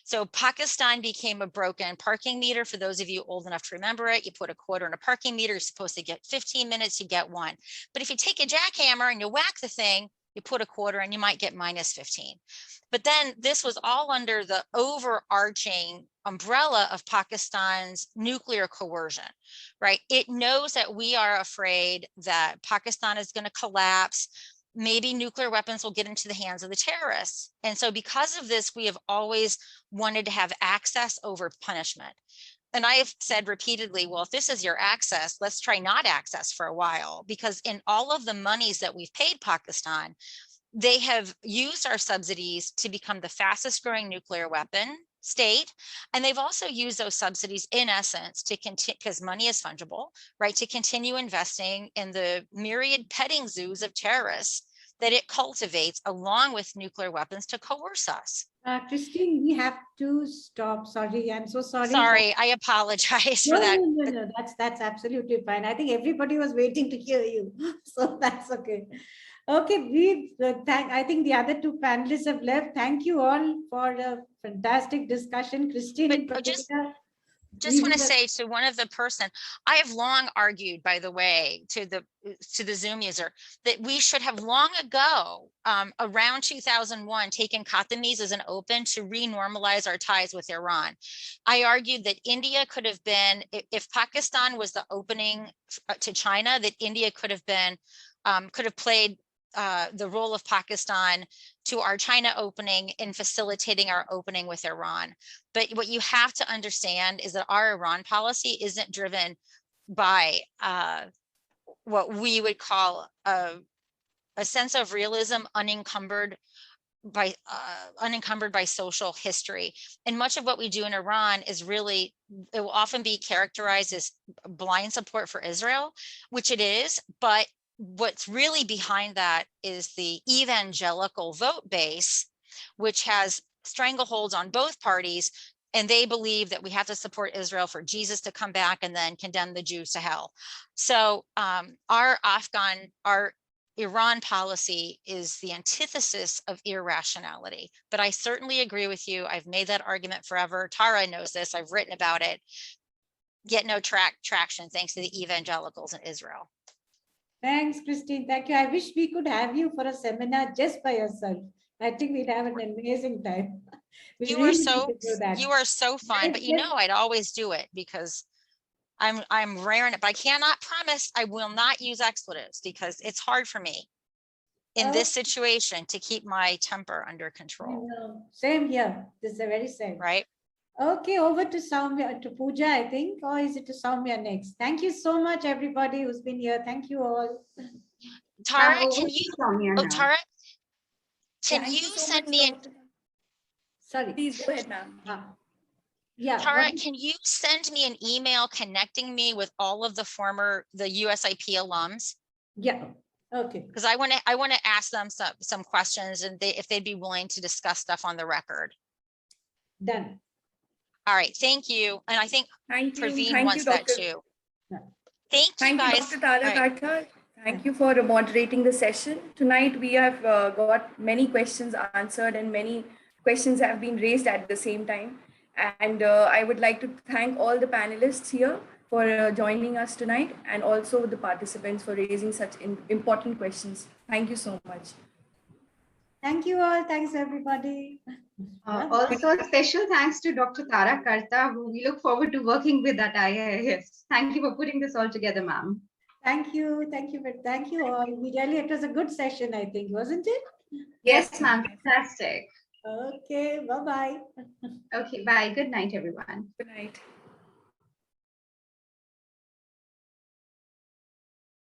So Pakistan became a broken parking meter. For those of you old enough to remember it, you put a quarter in a parking meter, you're supposed to get 15 minutes, you get 1. But if you take a jackhammer and you whack the thing, you put a quarter and you might get -15. But then this was all under the overarching umbrella of Pakistan's nuclear coercion, right? It knows that we are afraid that Pakistan is going to collapse. Maybe nuclear weapons will get into the hands of the terrorists. And so because of this, we have always wanted to have access over punishment. And I have said repeatedly, well, if this is your access, let's try not access for a while, because in all of the monies that we've paid Pakistan, they have used our subsidies to become the fastest growing nuclear weapon state. And they've also used those subsidies in essence to continue, because money is fungible, right? To continue investing in the myriad petting zoos of terrorists that it cultivates along with nuclear weapons to coerce us. Christine, we have to stop. Sorry, I'm so sorry. Sorry, I apologize for that. No, that's absolutely fine. I think everybody was waiting to hear you. So that's okay. Okay, I think the other two panelists have left. Thank you all for a fantastic discussion. Christine in But particular. just want to really say to one of the person, I have long argued, by the way, to the Zoom user, that we should have long ago, around 2001, taken Khatmis as an open to re-normalize our ties with Iran. I argued that India could have been, if Pakistan was the opening to China, that India could have been, could have played the role of Pakistan to our China opening in facilitating our opening with Iran. But what you have to understand is that our Iran policy isn't driven by what we would call a sense of realism unencumbered by social history. And much of what we do in Iran is really, it will often be characterized as blind support for Israel, which it is, but what's really behind that is the evangelical vote base, which has strangleholds on both parties, and they believe that we have to support Israel for Jesus to come back and then condemn the Jews to hell. So our Iran policy is the antithesis of irrationality. But I certainly agree with you. I've made that argument forever. Tara knows this. I've written about it. Get no traction thanks to the evangelicals in Israel. Thanks, Christine. Thank you. I wish we could have you for a seminar just by yourself. I think we'd have an amazing time. You are so fun, but you know I'd always do it because I'm raring it, but I cannot promise I will not use expletives because it's hard for me in this situation to keep my temper under control. Same here. This is the very same. Right? Okay, over to Soumya, to Pooja, I think, or is it to Soumya next? Thank you so much, everybody who's been here. Thank you all. Tara, can you? Tara, can you so send much, me Dr. Sorry. Please go ahead, ma'am. Yeah. Tara, can you send me an email connecting me with all of the USIP alums? Yeah. Okay. Because I want to ask them some questions, and if they'd be willing to discuss stuff on the record. Done. All right, thank you. And I think Praveen wants that too. Thank you, guys. Dr. Tara Kartha. Thank you for moderating the session. Tonight we have got many questions answered and many questions have been raised at the same time. And I would like to thank all the panelists here for joining us tonight, and also the participants for raising such important questions. Thank you so much. Thank you all. Thanks, everybody. Also, a special thanks to Dr. Tara Kartha, who we look forward to working with at IIS. Thank you for putting this all together, ma'am. Thank you. Thank you all. It was a good session, I think, wasn't it? Yes, ma'am. Fantastic. Okay. Bye-bye. Okay. Bye. Good night, everyone. Good night.